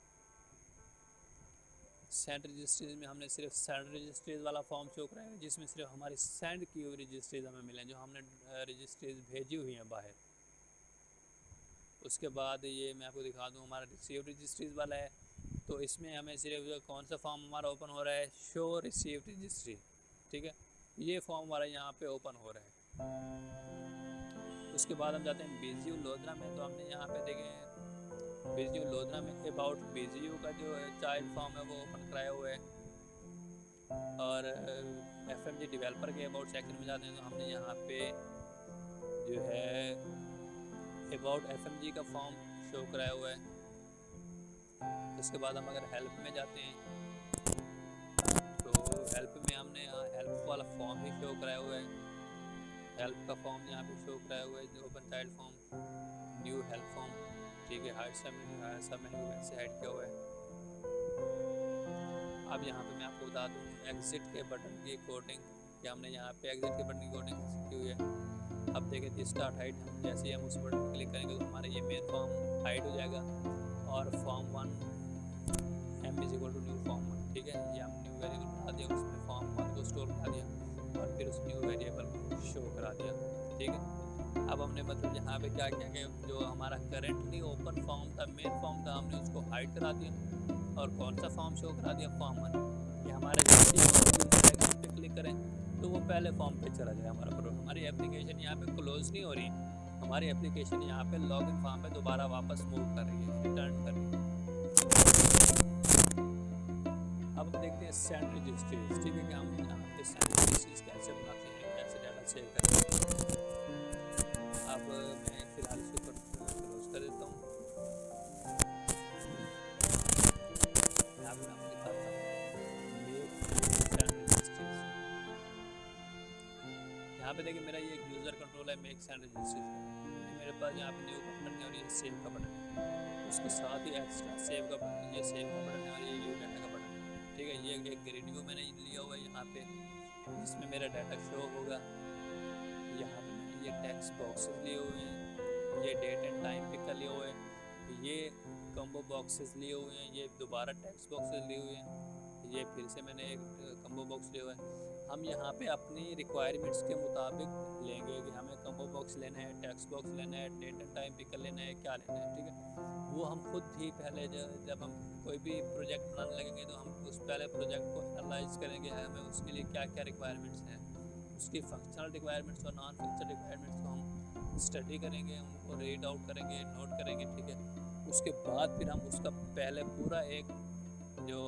सेंड रजिस्ट्रीज में हमने सिर्फ सेंड रजिस्ट्रीज वाला फॉर्म शो कराया है, जिसमें सिर्फ हमारी सेंड की हुई रजिस्ट्रीज हमें मिले, जो हमने रजिस्ट्रीज भेजी हुई हैं बाहर। उसके बाद ये मैं आपको दिखा दूँ, हमारा रिसीव रजिस्ट्रीज वाला है, तो इसमें हमें सिर्फ कौन सा फॉर्म हमारा ओपन हो रहा है, शो रिसीव रजिस्ट्री। ठीक है, ये फॉर्म हमारा यहाँ पे ओपन हो रहा है। उसके बाद हम जाते हैं बीजीयू लोधरा में, तो हमने यहाँ पे देखें बीजीयू लोधरा में अबाउट बीजीयू का जो चाइल्ड फॉर्म है वो ओपन कराया हुआ है। और एफएमजी डेवलपर के अबाउट सेक्शन में जाते हैं, तो हमने यहाँ पे जो है अबाउट एफएमजी का फॉर्म शो कराया हुआ है। उसके बाद हम अगर हेल्प में जाते हैं, तो हेल्प में हमने हेल्प वाला फॉर्म ही शो कराया हुआ है। हेल्प का फॉर्म यहाँ पे शो कराया हुआ है, open child form new help form. ठीक है, हाइड सब मेन्यू वैसे हाइड किया हुआ है। अब यहाँ पे मैं आपको बता दूँ एग्जिट के बटन की कोडिंग, कि हमने यहाँ पे एग्जिट के बटन की कोडिंग कैसे की हुई है। अब देखें स्टार्ट हाइड, जैसे ही हम उस बटन पर क्लिक करेंगे तो हमारा ये मेन फॉर्म हाइड हो जाएगा, और form 1 M is equal to new form 1। ठीक है, ये हम न्यू वेरिएबल बना दिया, उसमें फॉर्म 1 को स्टोर करा दिया और फिर उस न्यू वेरिएबल को शो करा दिया। ठीक है, अब हमने मतलब यहाँ पे क्या किया कि जो हमारा करेंटली ओपन फॉर्म था, मेन फॉर्म था, हमने उसको हाइड करा दिया, और कौन सा फॉर्म शो करा दिया, फॉर्म 1। ये हमारे यूज़र पे क्लिक करें तो वो पहले फॉर्म पे चला जाए हमारा प्रोग्राम। हमारी एप्लीकेशन यहाँ पे क्लोज नहीं हो रही, हमारी एप्लीकेशन यहाँ पे लॉगिन फॉर्म पे दोबारा वापस मूव कर रही है, रिटर्न कर रही है। अब हम देखते हैं सेंड रजिस्ट्रीज। ठीक है, कि हम यहाँ पे सेंड रजिस्ट्रीज कैसे बनाते हैं, कैसे डाटा सेव करते हैं। अब मैं फिलहाल इसको क्लोज कर देता हूँ। यहाँ पे मैं आपको दिखाता हूँ यहाँ पे देखिए मेरा ये एक यूज़र कंट्रोल है मेक सेंड रजिस्ट्रीज का। मेरे पास यहाँ पे न्यू का बटन है और ये सेव का बटन है, उसके साथ ही एक्स्ट्रा सेव का बटन, ये सेव का बटन है और ये व्यू डाटा का बटन है। ठीक है, ये एक ग्रीन व्यू मैंने लिया हुआ है यहाँ पे, जिसमें मेरा डाटा शो होगा। यहाँ पे मैंने ये टेक्स्ट बॉक्सेस लिए हुए हैं, ये डेट एंड टाइम पिक का लिए हुए हैं, ये कम्बो बॉक्सेस लिए हुए हैं, ये दोबारा टेक्स्ट बॉक्सेस लिए हुए हैं, ये फिर से मैंने एक कम्बो बॉक्स लिया हुआ है। हम यहाँ पे अपनी रिक्वायरमेंट्स के मुताबिक लेंगे कि हमें कम्बो बॉक्स लेना है, टेक्स्ट बॉक्स लेना है, डेट एंड टाइम पिकर लेना है, क्या लेना है, ठीक है। वो हम खुद ही पहले जब हम कोई भी प्रोजेक्ट बनाने लगेंगे तो हम उस पहले प्रोजेक्ट को एनालाइज करेंगे, हमें उसके लिए क्या क्या रिक्वायरमेंट्स हैं, उसकी फंक्शनल रिक्वायरमेंट्स और नॉन फंक्शनल रिक्वायरमेंट्स को हम स्टडी करेंगे, उनको रीड आउट करेंगे, नोट करेंगे, ठीक है। उसके बाद फिर हम उसका पहले पूरा एक जो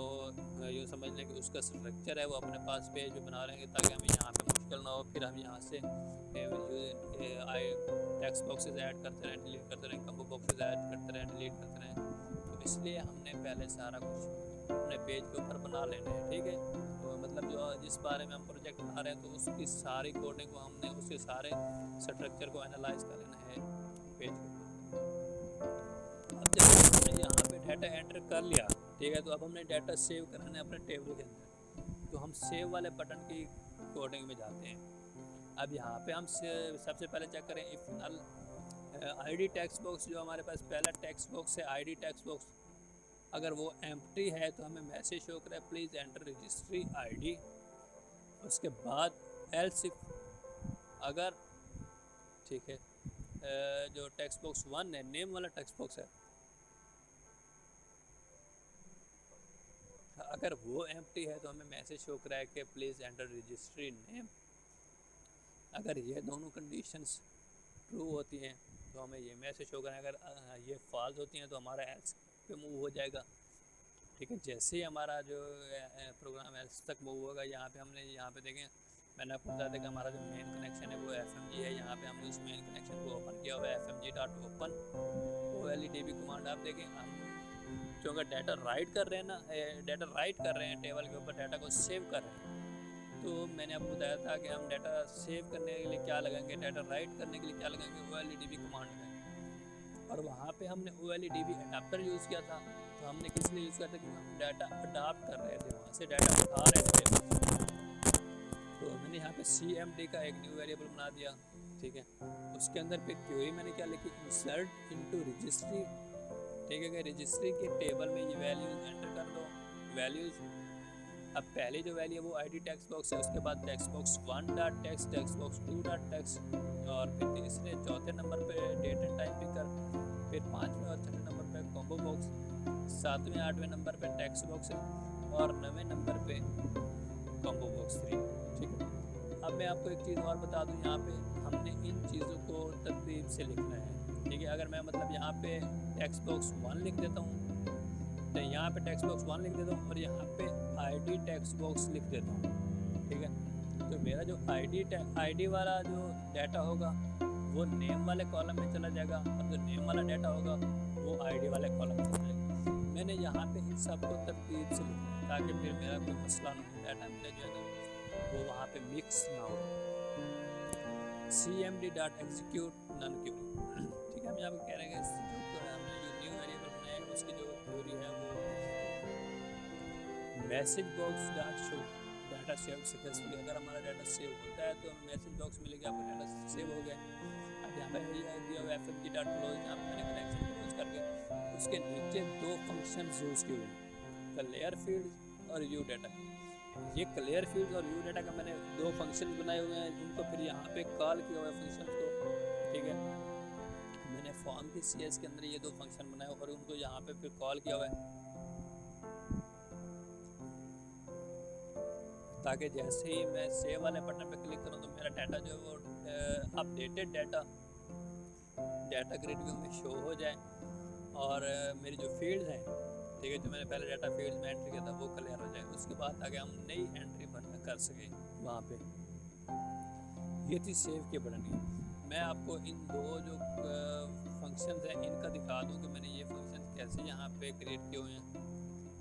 यूँ समझ लें कि उसका स्ट्रक्चर है वो अपने पास पेज पे बना लेंगे, ताकि हमें यहाँ पे मुश्किल ना हो। फिर हम यहाँ से टेक्स्ट बॉक्सेस ऐड करते रहें, डिलीट करते रहें, कम्बो बॉक्सेस ऐड करते रहें, डिलीट करते रहें। तो इसलिए हमने पहले सारा कुछ अपने पेज के ऊपर बना लेना है, ठीक है। तो मतलब जो जिस बारे में हम प्रोजेक्ट बना रहे हैं तो उसकी सारी कोडिंग को हमने उसके सारे स्ट्रक्चर को एनालाइज कर लेना है पेज के ऊपर। अब जब हमने यहाँ पे डाटा एंटर कर लिया, ठीक है, तो अब हमने डाटा सेव करना है अपने टेबल के अंदर। तो हम सेव वाले बटन की कोडिंग में जाते हैं। अब यहाँ पे हम सबसे पहले चेक करें if null ID text box, जो हमारे पास पहला टेक्स्ट बॉक्स है आईडी टेक्स्ट बॉक्स, अगर वो एम्प्टी है तो हमें मैसेज शो करे प्लीज़ एंटर रजिस्ट्री आईडी। उसके बाद एल्स इफ, अगर ठीक है जो टेक्स्ट बॉक्स 1 है, नेम वाला टेक्स्ट बॉक्स है, अगर वो एम्प्टी है तो हमें मैसेज शो करा है कि प्लीज़ एंटर रजिस्ट्री नेम। अगर ये दोनों कंडीशंस ट्रू होती हैं तो हमें ये मैसेज शो करें, अगर ये फॉल्स होती हैं तो हमारा एल्स पे मूव हो जाएगा, ठीक है। जैसे ही हमारा जो प्रोग्राम एल्स तक मूव होगा, यहाँ पे हमने यहाँ पे देखें, मैंने आपको बताया था कि हमारा जो मेन कनेक्शन है वो FMG है। यहाँ पे हमने उस मेन कनेक्शन को ओपन किया हुआ है, fmg.open OLEDB कमांड। आप देखें हम क्योंकि डाटा राइट कर रहे हैं ना, डाटा राइट कर रहे हैं टेबल के ऊपर, डाटा को सेव कर रहे हैं। तो मैंने आपको बताया था कि हम डाटा सेव करने के लिए क्या लगाएंगे, डाटा राइट करने के लिए क्या लगाएंगे, OLEDB कमांड लगाएंगे। और वहाँ पे हमने OLEDB अडाप्टर यूज़ किया था। तो हमने किस लिए यूज़ किया था कि हम डाटा अडाप्ट कर रहे थे, वहाँ से डाटा उठा रहे थे। तो मैंने यहाँ पे CMD का एक न्यू वेरिएबल बना दिया, ठीक है। उसके अंदर पे क्वेरी मैंने क्या लिखी, इंसर्ट इनटू रजिस्ट्री, ठीक है। कि रजिस्ट्री के टेबल में ये वैल्यूज़ एंटर कर दो, वैल्यूज़। अब पहले जो वैल्यू है वो आईडी टेक्स्ट बॉक्स है, उसके बाद text box 1 dot text, text box 2 dot text, और फिर तीसरे चौथे नंबर पे डेट एंड टाइम पिकर, फिर 5वें और 6वें नंबर पे कॉम्बो बॉक्स, 7वें 8वें नंबर पे टेक्स्ट बॉक्स है, और 9वें नंबर पे कॉम्बो बॉक्स 3, ठीक है। अब मैं आपको एक चीज़ और बता दूँ, यहाँ पे हमने इन चीज़ों को तरतीब से लिखना है, ठीक है। अगर मैं मतलब यहाँ पे टेक्स्ट बॉक्स 1 लिख देता हूँ, तो यहाँ पे टेक्स्ट बॉक्स 1 लिख देता हूँ और यहाँ पे आईडी टेक्स्ट बॉक्स लिख देता हूँ, ठीक है। तो मेरा जो आईडी वाला जो डाटा होगा वो नेम वाले कॉलम में चला जाएगा, और जो नेम वाला डाटा होगा वो आईडी वाले कॉलम में चला जाएगा। मैंने यहाँ पे इन सब को तरतीब से लिखा है ताकि फिर मेरा कोई मसला ना हो, डाटा मेरा जो है ना वो वहाँ पे मिक्स ना हो। CMD.execute नन क्वेरी, ठीक है। हम यहाँ पे कह रहे हैं कि हमने जो न्यू वेरिएबल बनाया है उसकी जो क्वेरी है वो message box dot show data save successfully. अगर हमारा डाटा सेव होता है तो हमें मैसेज बॉक्स मिलेगा, आपका डाटा सेव हो गया। अब यहाँ पर दिया हुआ FMG.close, यहाँ पर मैंने कनेक्शन क्लोज करके उसके नीचे 2 फंक्शन यूज़ किए हुए हैं, क्लियर फील्ड और व्यू डाटा। ये क्लियर फील्ड और व्यू डाटा का मैंने 2 फंक्शन बनाए हुए हैं, उनको फिर यहाँ पे कॉल किया हुआ है फंक्शन को, ठीक है। मैंने फॉर्म की CS के अंदर ये 2 फंक्शन बनाए और उनको यहाँ पे फिर कॉल किया हुआ है, ताकि जैसे ही मैं सेव वाले बटन पे क्लिक करूँ तो मेरा डाटा जो है वो अपडेटेड डाटा ग्रिड व्यू में शो हो जाए, और मेरी जो फील्ड्स हैं, ठीक है, जो मैंने पहले डाटा फील्ड्स में एंट्री किया था वो क्लियर हो जाए। उसके बाद आगे हम नई एंट्री कर सकें वहाँ पे। ये थी सेव के बटन की। मैं आपको इन 2 जो फंक्शंस हैं इनका दिखा दूँ कि मैंने ये फंक्शन कैसे यहाँ पे क्रिएट किए हुए हैं।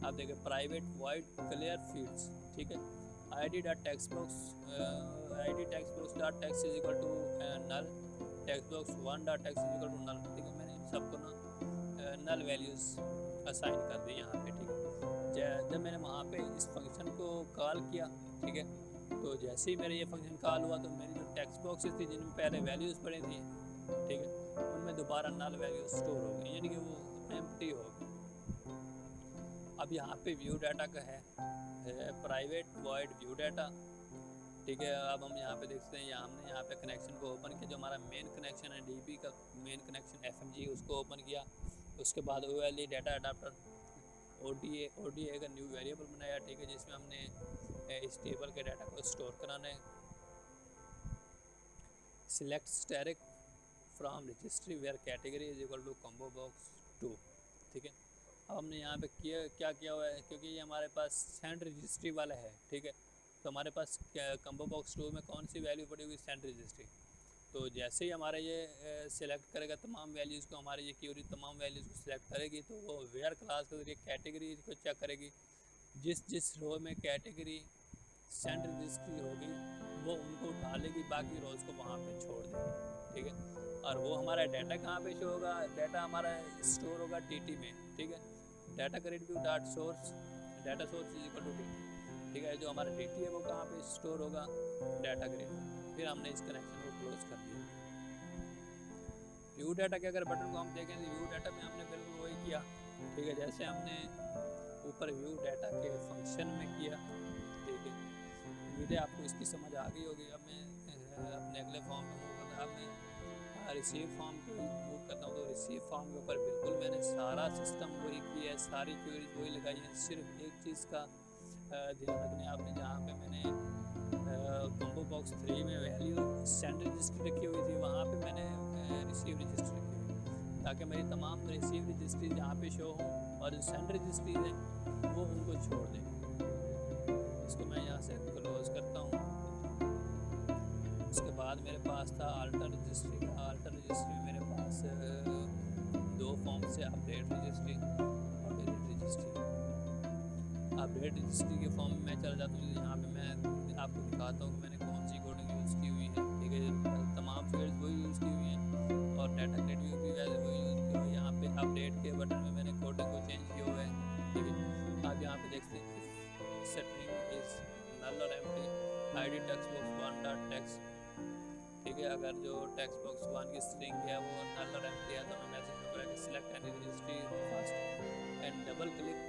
आप देखें प्राइवेट वॉइड क्लियर फील्ड्स, ठीक है, id dot text box dot text is equal to null, text box 1 dot text is equal to null, ठीक है। मैंने इन सबको ना नल वैल्यूज़ असाइन कर दी यहाँ पे, ठीक है। जब मैंने वहाँ पे इस फंक्शन को कॉल किया, ठीक है, तो जैसे ही मेरा ये फंक्शन कॉल हुआ तो मेरी जो टेक्स्ट बॉक्सेस थी जिनमें पहले वैल्यूज़ पड़ी थी, ठीक है, उनमें दोबारा नल वैल्यूज स्टोर हो गई, यानी कि वो एम्प्टी होगी। अब यहाँ पे व्यू डाटा का है प्राइवेट वॉइड व्यू डाटा, ठीक है। अब हम यहाँ पे देखते हैं, हमने यहाँ पे कनेक्शन को ओपन किया, जो हमारा मेन कनेक्शन है डीबी का मेन कनेक्शन FMG, उसको ओपन किया। उसके बाद OLE डाटा अडाप्टर ODA का न्यू वेरिएबल बनाया, ठीक है, जिसमें हमने इस टेबल के डाटा को स्टोर कराना है। Select static from registry where category is equal to combo box 2, ठीक है। अब हमने यहाँ पे क्या किया हुआ है, क्योंकि ये हमारे पास सेंड रजिस्ट्री वाला है, ठीक है, तो हमारे पास कॉम्बो बॉक्स 2 में कौन सी वैल्यू पड़ी हुई, सेंड रजिस्ट्री। तो जैसे ही हमारा ये सिलेक्ट करेगा तमाम वैल्यूज़ को, हमारे ये क्यूरी तमाम वैल्यूज़ को सिलेक्ट करेगी, तो वो वेयर क्लास के जरिए कैटेगरी को चेक करेगी। जिस रो में कैटेगरी सेंड रजिस्ट्री होगी वो उनको डालेगी, बाकी रोज़ को वहाँ पे छोड़ देगी, ठीक है। और वो हमारा डाटा कहाँ पे शो होगा, डाटा हमारा स्टोर होगा TT में, ठीक है। Data correct view dot source, data source is equal to TT, ठीक है। जो हमारा TT है वो कहाँ पे स्टोर होगा, डाटा करेक्ट। फिर हमने इस कनेक्शन को क्लोज कर दिया। व्यू डाटा के अगर बटन को हम देखें तो व्यू डाटा में हमने बिल्कुल वही किया, ठीक है, जैसे हमने ऊपर व्यू डाटा के फंक्शन में किया, ठीक है। उम्मीद है आपको इसकी समझ आ गई होगी। अब मैं अपने अगले फॉर्म में मूव करता, अब मैं रिसीव फॉर्म को मूव करता हूँ। तो रिसीव फॉर्म के ऊपर बिल्कुल मैंने सारा सिस्टम वही किया है, सारी क्वेरीज वही लगाई है। सिर्फ एक चीज़ का ध्यान रखना आपने, जहाँ पे मैंने कॉम्बो बॉक्स 3 में वैल्यू सेंड रजिस्ट्री रखी हुई थी, वहाँ पे मैंने रिसीव रजिस्ट्री रखी हुई, ताकि मेरी तमाम रिसीव रजिस्ट्री जहाँ पे शो हों और जो सेंड रजिस्ट्री है वो उनको छोड़ दें। इसको मैं यहाँ से क्लोज करता हूँ। उसके बाद मेरे पास था आल्टर रजिस्ट्री का। आल्टर रजिस्ट्री में मेरे पास 2 फॉर्म से अपडेट रजिस्ट्री और डिलीट रजिस्ट्री। अपडेट रजिस्ट्री के फॉर्म में मैं चला जाता हूँ, यहाँ पे मैं आपको दिखाता हूँ कि मैंने कौन सी कोडिंग यूज़ की हुई है, ठीक है। तमाम फील्ड्स वही यूज़ की हुई हैं और डाटा क्रेडिट भी वैसे वही यूज़ की हुई है। यहाँ पे अपडेट के बटन में मैंने कोडिंग को चेंज किया हुआ है, ठीक है। आप यहाँ पे देखते हैं स्ट्रिंग इज नल और empty ID text box 1 dot text, ठीक है। अगर जो टेक्स्ट बॉक्स 1 की स्ट्रिंग है वो नल और एम्प्टी है तो हमें मैसेज होगा कि select any registry first and double click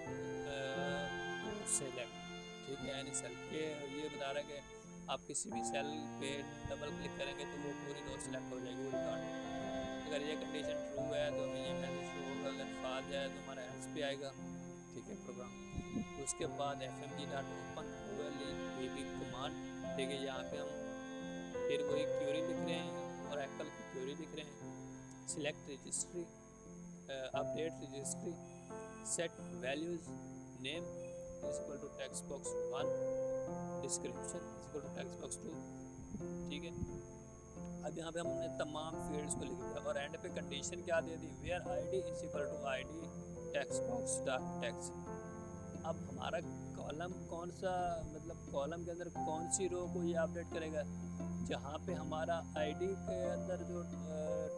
select, ठीक है। यानी सेल के ये बता रहा है कि आप किसी भी सेल पे डबल क्लिक करेंगे तो वो पूरी रो सेलेक्ट हो जाएगी, वो रिकॉर्ड। अगर ये कंडीशन ट्रू है तो हमें ये मैसेज शो होगा, अगर फॉल्स है तो हमारा एल्स पे आएगा, ठीक है, प्रोग्राम। उसके बाद FMG dot open OLE DB command, ठीक है। यहाँ पे हम फिर वही क्यूरी लिख रहे हैं और एक्ल की क्यूरी लिख रहे हैं। Select registry, update registry, set values, name is equal to text box 1, description is equal to text box 2, ठीक है। अब यहाँ पे हमने तमाम फील्ड्स को लिख दिया और एंड पे कंडीशन क्या दे दी, where ID is equal to ID text box dot text. अब हमारा कॉलम कौन सा, मतलब कॉलम के अंदर कौन सी रो को ये अपडेट करेगा, जहाँ पे हमारा ID के अंदर जो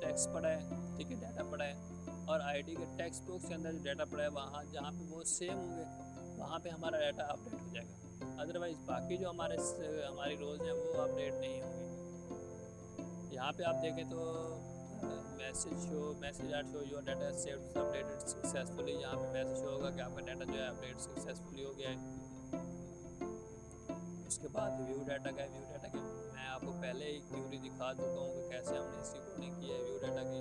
टेक्स्ट पड़ा है, ठीक है, डाटा पड़ा है, और ID के टेक्स्ट बॉक्स के अंदर जो डाटा पड़ा है वहाँ जहाँ पे वो सेम होंगे वहाँ पे हमारा डाटा अपडेट हो जाएगा। अदरवाइज़ बाकी जो हमारी रोज़ हैं वो अपडेट नहीं होंगी। यहाँ पे आप देखें तो message are show your data saved updated successfully, यहाँ पे मैसेज शो होगा कि आपका डाटा जो है अपडेट सक्सेसफुली हो गया है। उसके बाद व्यू डाटा का है। व्यू डाटा के मैं आपको पहले ही क्यूरी दिखा चुका हूँ कि कैसे हमने इसकी कोडिंग की है व्यू डाटा की।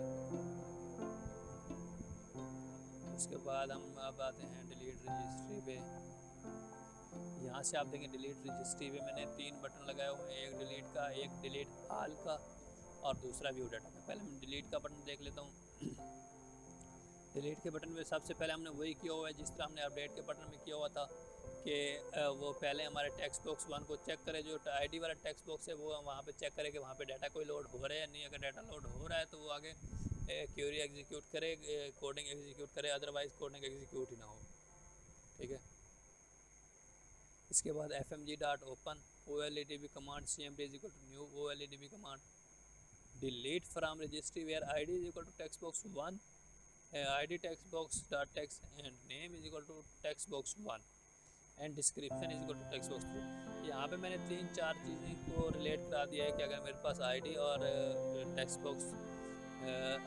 उसके बाद हम अब आते हैं डिलीट रजिस्ट्री पे। यहाँ से आप देखें डिलीट रजिस्ट्री पे मैंने 3 बटन लगाए हुए हैं, एक डिलीट का, एक डिलीट ऑल का और दूसरा व्यू डाटा का। पहले मैं डिलीट का बटन देख लेता हूँ। डिलीट के बटन में सबसे पहले हमने वही किया हुआ है जिस तरह हमने अपडेट के बटन में किया हुआ था कि वो पहले हमारे टेक्स्ट बॉक्स 1 को चेक करे, जो ID वाला टेक्स्ट बॉक्स है वो वहाँ पे चेक करे कि वहाँ पे डाटा कोई लोड हो रहा है या नहीं। अगर डाटा लोड हो रहा है तो वो आगे क्यूरी एग्जीक्यूट करे, कोडिंग एग्जीक्यूट करे, अदरवाइज कोडिंग एग्जीक्यूट ही ना हो, ठीक है। इसके बाद FMG dot open OLE DB command CMD is equal to new OLE DB command delete from registry where ID is equal to text box 1 ID text box dot text and name is equal to text box 1 and description is equal to text box 2। यहाँ पे मैंने 3-4 चीज़ें को relate करा दिया है कि अगर मेरे पास ID और टेक्स्ट बॉक्स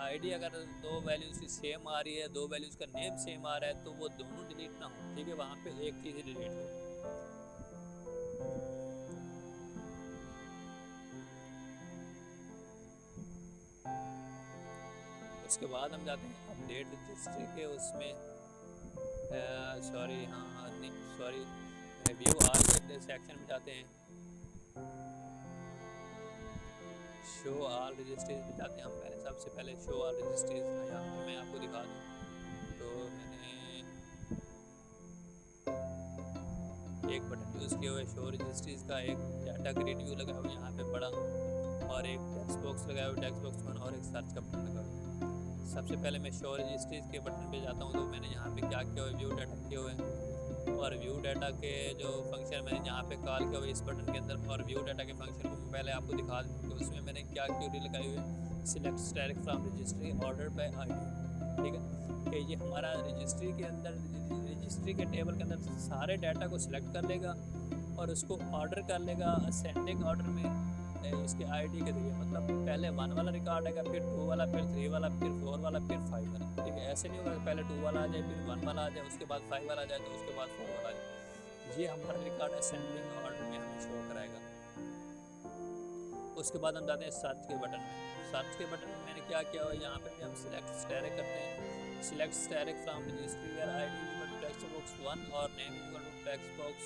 आईडी अगर दो वैल्यूज़ की सेम आ रही है, दो वैल्यूज़ का नेम सेम आ रहा है, तो वो दोनों डिलीट ना हो, ठीक है, वहाँ पे एक चीज़ ही डिलीट हो। उसके बाद हम जाते हैं अपडेट रजिस्ट्री के उसमें, सॉरी हाँ नहीं सॉरी, व्यू ऑल के सेक्शन में जाते हैं, शो ऑल रजिस्ट्रीज में जाते हैं हम। पहले सबसे पहले शो ऑल रजिस्ट्रीज यहाँ पे मैं आपको दिखा दूँ, तो मैंने एक बटन यूज़ किया हुआ है शो रजिस्ट्रीज का, एक डाटा ग्रिड व्यू लगा हुआ है यहाँ पे बड़ा, और एक टेक्स्ट बॉक्स लगाया हुआ है, टेक्स्ट बॉक्स 1, और एक सर्च का बटन लगा हुआ है। सबसे पहले मैं शो रजिस्ट्रीज के बटन पे जाता हूँ, तो मैंने यहाँ पे क्या किया हुआ है, व्यू डाटा किया हुआ है, और व्यू डाटा के जो फंक्शन मैंने यहाँ पे कॉल किया हुआ है इस बटन के अंदर, और व्यू डाटा के फंक्शन को मैं पहले आपको दिखा दूँ कि उसमें मैंने क्या क्वेरी लगाई हुई है, select direct from registry order by ID, ठीक है, कि ये हमारा रजिस्ट्री के अंदर, रजिस्ट्री के टेबल के अंदर सारे डाटा को सिलेक्ट कर लेगा और उसको ऑर्डर कर लेगा असेंडिंग ऑर्डर में इसके आईडी के जरिए, मतलब पहले 1 वाला रिकॉर्ड आएगा, फिर 2 वाला, फिर 3 वाला, फिर 4 वाला, फिर 5 वाला, ठीक है, ऐसे नहीं होगा कि पहले 2 वाला आ जाए, फिर 1 वाला आ जाए, उसके बाद 5 वाला आ जाए, तो उसके बाद 4 वाला आ जाए। ये हमारा रिकॉर्ड असेंडिंग ऑर्डर में हमें शो कराएगा। उसके बाद हम जाते हैं सर्च के बटन में। सर्च के बटन में मैंने क्या किया हुआ है, यहाँ पे भी हम सिलेक्ट डायरेक्ट करते हैं, select direct from registry where ID is equal to text box 1 और name is equal to text box,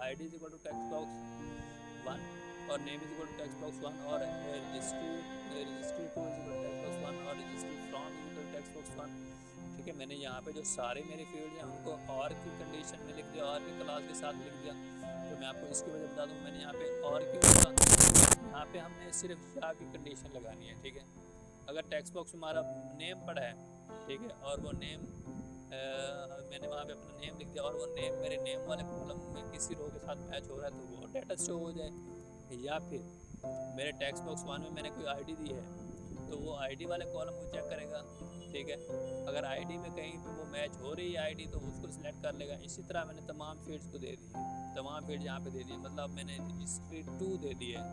ID is equal to text box 1 और name is equal to text box 1 और registry 2 is equal to text box 1 और registry from is equal to text box 1, ठीक है। मैंने यहाँ पे जो सारे मेरे फील्ड हैं उनको और की कंडीशन में लिख दिया, और की क्लास के साथ लिख दिया। तो मैं आपको इसकी वजह बता दूँ, मैंने यहाँ पे और क्यों लिखा, यहाँ पे हमने सिर्फ क्या की कंडीशन लगानी है, ठीक है। अगर टेक्स्ट बॉक्स में हमारा नेम पड़ा है, ठीक है, और वो नेम मैंने वहाँ पे अपना नेम लिख दिया, और वो नेम मेरे नेम वाले कॉलम में किसी रो के साथ मैच हो रहा है, तो वो डाटा शो हो जाए। या फिर मेरे टेक्स्ट बॉक्स 1 में मैंने कोई आईडी दी है, तो वो आईडी वाले कॉलम को चेक करेगा, ठीक है। अगर आईडी में कहीं पे वो मैच हो रही है आईडी, तो उसको सिलेक्ट कर लेगा। इसी तरह मैंने तमाम फील्ड्स को दे दी है, तमाम फील्ड यहाँ पे दे दिए, मतलब मैंने रजिस्ट्री 2 दे दी है।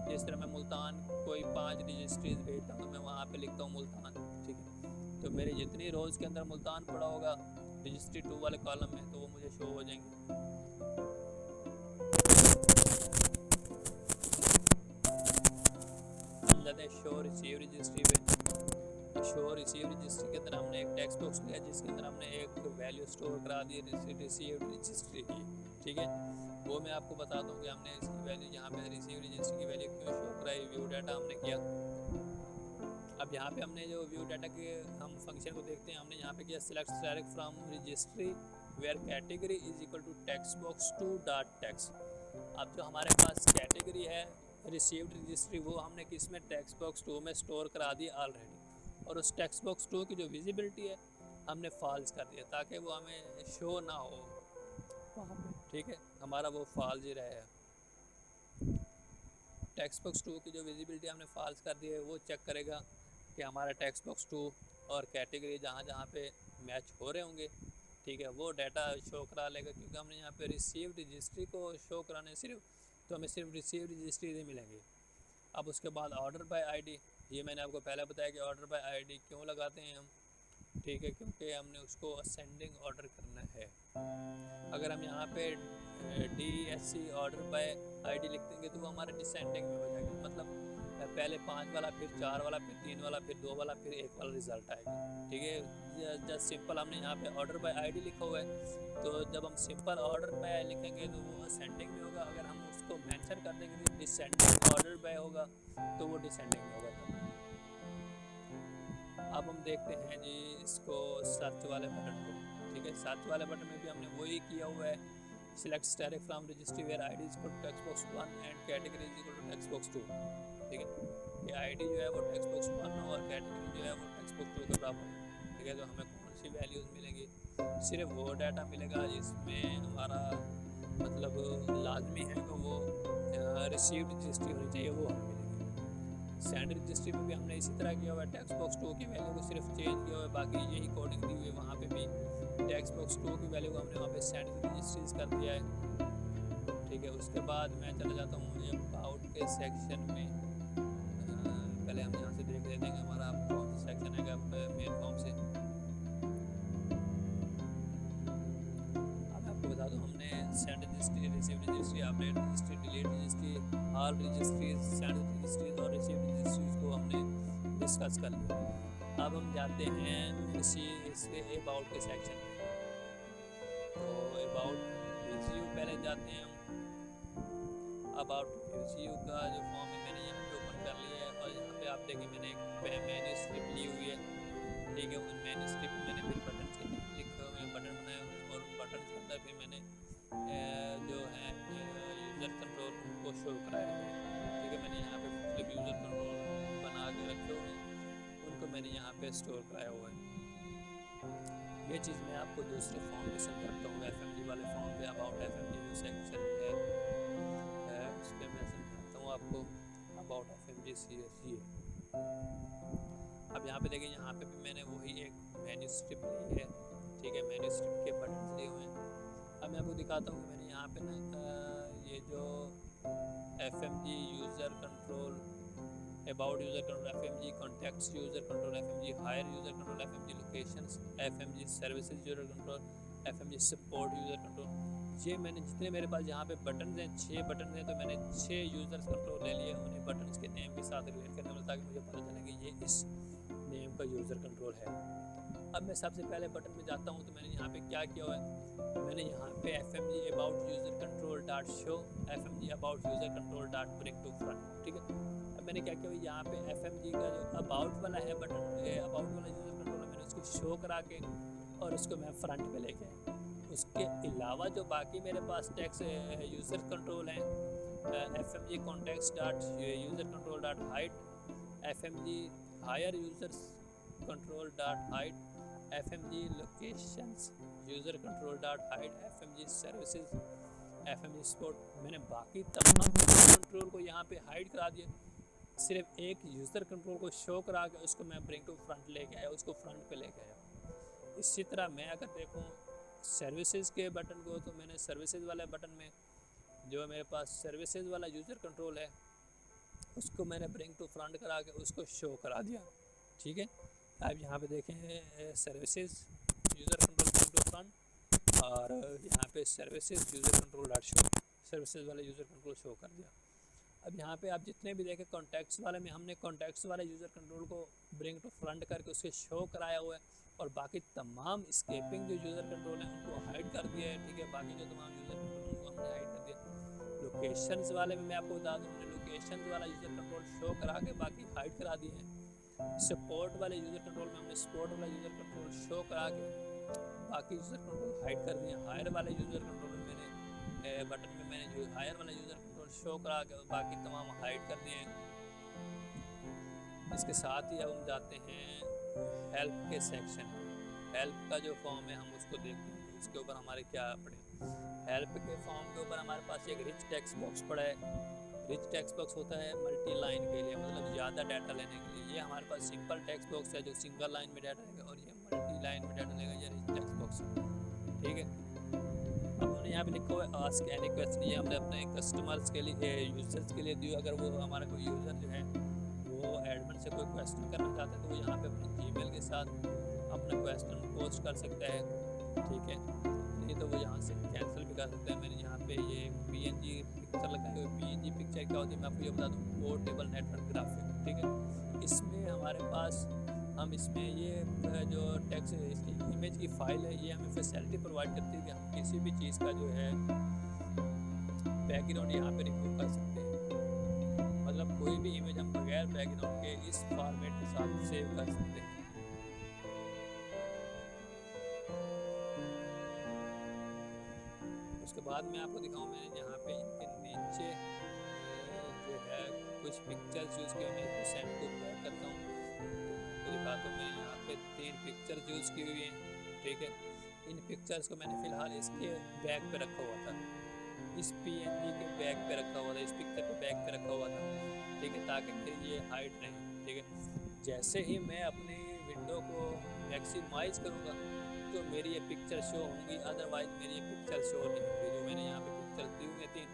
जिस तरह मैं मुल्तान कोई 5 रजिस्ट्रीज भेजता हूँ, तो मैं वहाँ पे लिखता हूँ मुल्तान, ठीक है। तो मेरे जितनी रोज़ के अंदर मुल्तान पड़ा होगा रजिस्ट्री 2 वाले कॉलम में, तो वो मुझे शो हो जाएंगे। जाते हैं शो रिसीव रजिस्ट्री पे। शो रिसीव रजिस्ट्री के अंदर हमने एक टेक्स्ट बॉक्स लिया, जिसके अंदर हमने एक वैल्यू स्टोर करा दी रिसीव रजिस्ट्री की, ठीक है। वो मैं आपको बताता हूँ कि हमने इसकी वैल्यू यहाँ पे रिसीव रजिस्ट्री की वैल्यू क्यों शो कराई, व्यू डाटा हमने किया। अब यहाँ पे हमने जो व्यू डाटा के हम फंक्शन को देखते हैं, हमने यहाँ पे किया select direct from registry where category is equal to text box 2 dot text. अब जो हमारे पास कैटेगरी है रिसीव्ड रजिस्ट्री, वो हमने किस में, टेक्स्ट बॉक्स 2 में स्टोर करा दी ऑलरेडी, और उस टेक्स्ट बॉक्स 2 की जो विजिबिलिटी है हमने फॉल्स कर दिया, ताकि वो हमें शो ना हो वहाँ पे, ठीक है, हमारा वो फॉल्स ही रहे। टेक्स्ट बॉक्स 2 की जो विजिबिलिटी हमने फॉल्स कर दी है, वो चेक करेगा कि हमारा टेक्स्ट बॉक्स 2 और कैटेगरी जहाँ जहाँ पे मैच हो रहे होंगे, ठीक है, वो डाटा शो करा लेगा। क्योंकि हमने यहाँ पे रिसीव रजिस्ट्री को शो कराने सिर्फ, तो हमें सिर्फ रिसीव रजिस्ट्री ही मिलेंगी। अब उसके बाद ऑर्डर बाय आईडी, ये मैंने आपको पहले बताया कि ऑर्डर बाय आईडी क्यों लगाते हैं हम, ठीक है, क्योंकि हमने उसको असेंडिंग ऑर्डर करना है। अगर हम यहाँ पे DSC ऑर्डर बाय आईडी लिख देंगे, तो वो हमारे डिसेंडिंग में हो जाएगा, मतलब पहले 5 वाला, फिर 4 वाला, फिर 3 वाला, फिर 2 वाला, फिर 1 वाला रिजल्ट आएगा, ठीक है। जस्ट सिंपल हमने यहाँ पे ऑर्डर बाय आईडी लिखा हुआ है, तो जब हम सिंपल ऑर्डर बाय लिखेंगे तो वो असेंडिंग में होगा। अगर हम उसको मेंशन कर देंगे कि डिसेंडिंग ऑर्डर बाय होगा, तो वो डिसेंडिंग में होगा। अब हम देखते हैं जी इसको सर्च वाले बटन को, ठीक है। सर्च वाले बटन में भी हमने वही किया हुआ है, select direct from registry where ID is equal to text box 1 and category is equal to text box 2, ठीक है। ये आईडी जो है वो टेक्स्ट बॉक्स 1 और कैटेगरी जो है वो टेक्स्ट बॉक्स 2 के बराबर, ठीक है। तो हमें कौन सी वैल्यूज़ मिलेंगी, सिर्फ वो डाटा मिलेगा जिसमें हमारा मतलब लाजमी है कि वो रिसीव्ड रजिस्ट्री होनी चाहिए, वो हमें मिलेगी। सेंड रजिस्ट्री में भी हमने इसी तरह किया हुआ है, टेक्स्ट बॉक्स 2 की वैल्यू को सिर्फ चेंज किया हुआ है, बाकी यही कोडिंग दी हुई है। वहाँ पे भी टेक्स्ट बॉक्स 2 की वैल्यू को हमने वहाँ पे सेंड रजिस्ट्रीज कर दिया है, ठीक है। उसके बाद मैं चला जाता हूँ अबाउट के सेक्शन में। पहले हम यहाँ से देख लेते हैं हमारा receive registry, update registry, delete registry, all registries, send registries और रिसीव रजिस्ट्रीज को हमने डिस्कस कर लिया। अब हम जाते हैं इसके अबाउट के सेक्शन में। तो अबाउट रिव्यू पहले जाते हैं हम। अबाउट रिव्यू का जो फॉर्म है मैंने यहाँ पे ओपन कर लिया है और यहाँ पे आप देखिए मैंने एक मेन्यू स्क्रिप्ट ली हुई है, ठीक है। उन मेन्यू स्क्रिप्ट में मैंने फिर बटन के लिखे हुए हैं, बटन बनाए हुए हैं और उन बटन के अंदर फिर मैंने जो है यूज़र कंट्रोल को शो कराया है, ठीक है। मैंने यहाँ पे मुख्तलिफ यूज़र कंट्रोल बना के रखे हुए हैं, उनको मैंने यहाँ पे स्टोर कराया हुआ है। ये चीज़ मैं आपको दूसरे फॉर्म में समझाता हूँ। FMG वाले फॉर्म पे अबाउट FMG जो सेक्शन है उस पर मैं समझाता हूँ आपको अबाउट FMG CSG। अब यहाँ पे देखिए, यहाँ पे भी मैंने वही एक मेन्यू स्ट्रिप ली है, ठीक है। मेन्यू स्ट्रिप के बटन लिए हुए हैं। अब मैं आपको दिखाता हूँ कि मैंने यहाँ पे ना ये जो FMG user control, about user control, FMG contacts user control, FMG hire user control, FMG locations, FMG services user control, FMG support user control, ये मैंने जितने मेरे पास यहाँ पे बटन हैं 6 बटन हैं, तो मैंने 6 यूज़र्स कंट्रोल ले लिए उन्हें बटन्स के नेम के साथ रिलेट करने वाला, ताकि मुझे पता चले कि ये इस नेम का यूज़र कंट्रोल है। अब मैं सबसे पहले बटन में जाता हूँ, तो मैंने यहाँ पे क्या किया हुआ है, मैंने यहाँ पे FMG about user control dot show, FMG about user control dot bring to front, ठीक है। अब मैंने क्या किया हुआ, यहाँ पे FMG का जो अबाउट वाला है बटन, अबाउट वाला यूज़र कंट्रोल है, मैंने उसको शो करा के और उसको मैं फ्रंट पे लेके आया। उसके अलावा जो बाकी मेरे पास टेक्स्ट यूज़र कंट्रोल है, FMG contacts dot user control dot hide, FMG hire users control dot hide, FMG locations user control dot hide, FMG services, FMG support, मैंने बाकी तमाम कंट्रोल को यहाँ पे हाइड करा दिया। सिर्फ एक यूज़र कंट्रोल को शो करा के उसको मैं ब्रिंग टू फ्रंट लेके आया, उसको फ्रंट पे लेके आया। इसी तरह मैं अगर देखूँ सर्विसेज के बटन को, तो मैंने सर्विसेज वाले बटन में जो मेरे पास सर्विसेज वाला यूज़र कंट्रोल है उसको मैंने ब्रिंग टू फ्रंट करा के उसको शो करा दिया, ठीक है। आप यहाँ पे देखें services user control bring to front और यहाँ पे services user control dot show, services वाला यूज़र कंट्रोल शो कर दिया। अब यहाँ पे आप जितने भी देखें कॉन्टैक्ट्स वाले में हमने कॉन्टैक्ट्स वाले यूज़र कंट्रोल को ब्रिंग टू फ्रंट करके उसके शो कराया हुआ है और बाकी तमाम स्केपिंग जो यूज़र कंट्रोल हैं उनको हाइड कर दिया है, ठीक है। बाकी जो तमाम यूज़र कंट्रोल उनको हमने हाइड कर दिया। लोकेशंस वाले में मैं आपको बता दूँ, हमने लोकेशन वाला यूज़र कंट्रोल शो करा के बाकी हाइड करा दिए हैं। सपोर्ट वाले यूज़र कंट्रोल में हमने सपोर्ट वाला यूज़र कंट्रोल शो करा के बाकी यूज़र कंट्रोल हाइड कर दिए। हायर वाले यूज़र कंट्रोल में मैंने बटन में मैंने जो हायर वाला यूज़र कंट्रोल शो करा के बाकी तमाम हाइड कर दिए हैं। इसके साथ ही अब हम जाते हैं हेल्प के सेक्शन में। हेल्प का जो फॉर्म है हम उसको देखते हैं, उसके ऊपर हमारे क्या पड़े। हेल्प के फॉर्म के ऊपर हमारे पास एक रिच टेक्स्ट बॉक्स पड़ा है। रिच टेक्स्ट बॉक्स होता है मल्टी लाइन के लिए, मतलब ज़्यादा डाटा लेने के लिए। ये हमारे पास सिंपल टेक्स्ट बॉक्स है जो सिंगल लाइन में डाटा लेगा, और ये मल्टी लाइन में डाटा लेगा, ये रिच टेक्स्ट बॉक्स है, ठीक है। अब उन्होंने यहाँ पे लिखा हुआ है आस्क एनी क्वेश्चन, ये हमने अपने कस्टमर्स के लिए यूजर्स के लिए दिया। अगर वो हमारा कोई यूज़र जो है वो एडमिन से कोई क्वेश्चन करना चाहता है तो वो यहाँ पे अपने जीमेल के साथ अपना क्वेश्चन पोस्ट कर सकता है, ठीक है। नहीं तो वो यहाँ से कैंसिल भी कर सकता है। मैंने यहाँ पे ये PNG पिक्चर लगाई हुई। PNG पिक्चर क्या होती है मैं आपको ये बता दूँ, पोर्टेबल नेटवर्क ग्राफिक, ठीक है। इसमें हमारे पास हम इसमें ये जो टेक्स्ट इसकी इमेज की फ़ाइल है, ये हमें फैसिलिटी प्रोवाइड करती है कि हम किसी भी चीज़ का जो है बैकग्राउंड यहाँ पे रिमूव कर सकते हैं। मतलब कोई भी इमेज हम बगैर बैकग्राउंड के इस फॉर्मेट के साथ सेव कर सकते हैं। उसके बाद मैं आपको दिखाऊँ, मैंने यहाँ पे इनके नीचे जो है कुछ पिक्चर्स यूज़ किए। मैं इसको सेंड को बैक करता हूँ तो दिखाता हूँ। मैं यहाँ पे 3 पिक्चर्स यूज़ की हुई हैं, ठीक है। इन पिक्चर्स को मैंने फ़िलहाल इसके बैक पे रखा हुआ था, इस PNG के बैक पे रखा हुआ था, इस पिक्चर के बैक पे रखा हुआ था, ठीक है, ताकि मेरी ये हाइड रहे, ठीक है। जैसे ही मैं अपनी विंडो को मैक्सिमाइज़ करूँगा तो मेरी ये पिक्चर शो होंगी, अदरवाइज़ मेरी ये पिक्चर शो नहीं होंगी। जो मैंने यहाँ पे पिक्चर दी हुई थी,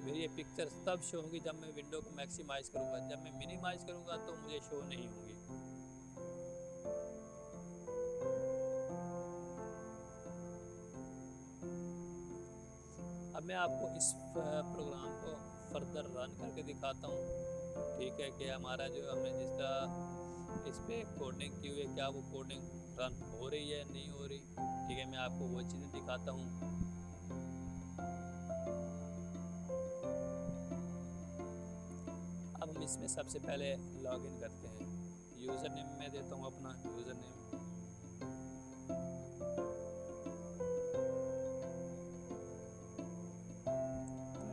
मेरी ये पिक्चर तब शो होंगी जब मैं विंडो को मैक्सिमाइज़ करूँगा। जब मैं मिनिमाइज़ करूँगा तो मुझे शो नहीं होंगी। अब अब मैं आपको इस प्रोग्राम को फर्दर रन करके दिखाता हूँ। ठीक है कि हमारा जो हमने जिस तरह इस पर कोडिंग की हुई है, क्या वो कोडिंग रन हो रही है नहीं हो रही। ठीक है, मैं आपको वो चीज़ें दिखाता हूँ। अब हम इसमें सबसे पहले लॉगिन करते हैं। यूज़र नेम मैं देता हूँ अपना यूज़र नेम।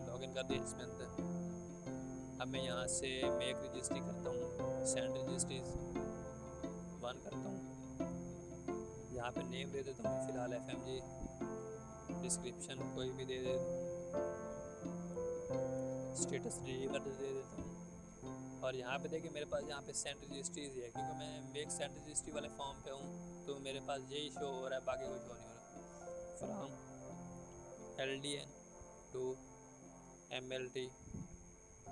लॉगिन कर दिया इसमें अंदर। अब मैं यहाँ से मेक रजिस्ट्री करता हूँ, सेंड रजिस्ट्रीज 1 करता हूँ। यहाँ पे नेम दे देता हूँ फ़िलहाल FMG, डिस्क्रिप्शन कोई भी दे देता हूँ, स्टेटस डिलीवर दे देता हूँ। और यहाँ पे देखिए मेरे पास यहाँ पे सेंड रजिस्ट्रीज है, क्योंकि मैं मेक सेंड रजिस्ट्री वाले फॉर्म पे हूँ, तो मेरे पास यही शो हो रहा है, बाकी कोई शो नहीं हो रहा। फ्राम LDN टू MLT,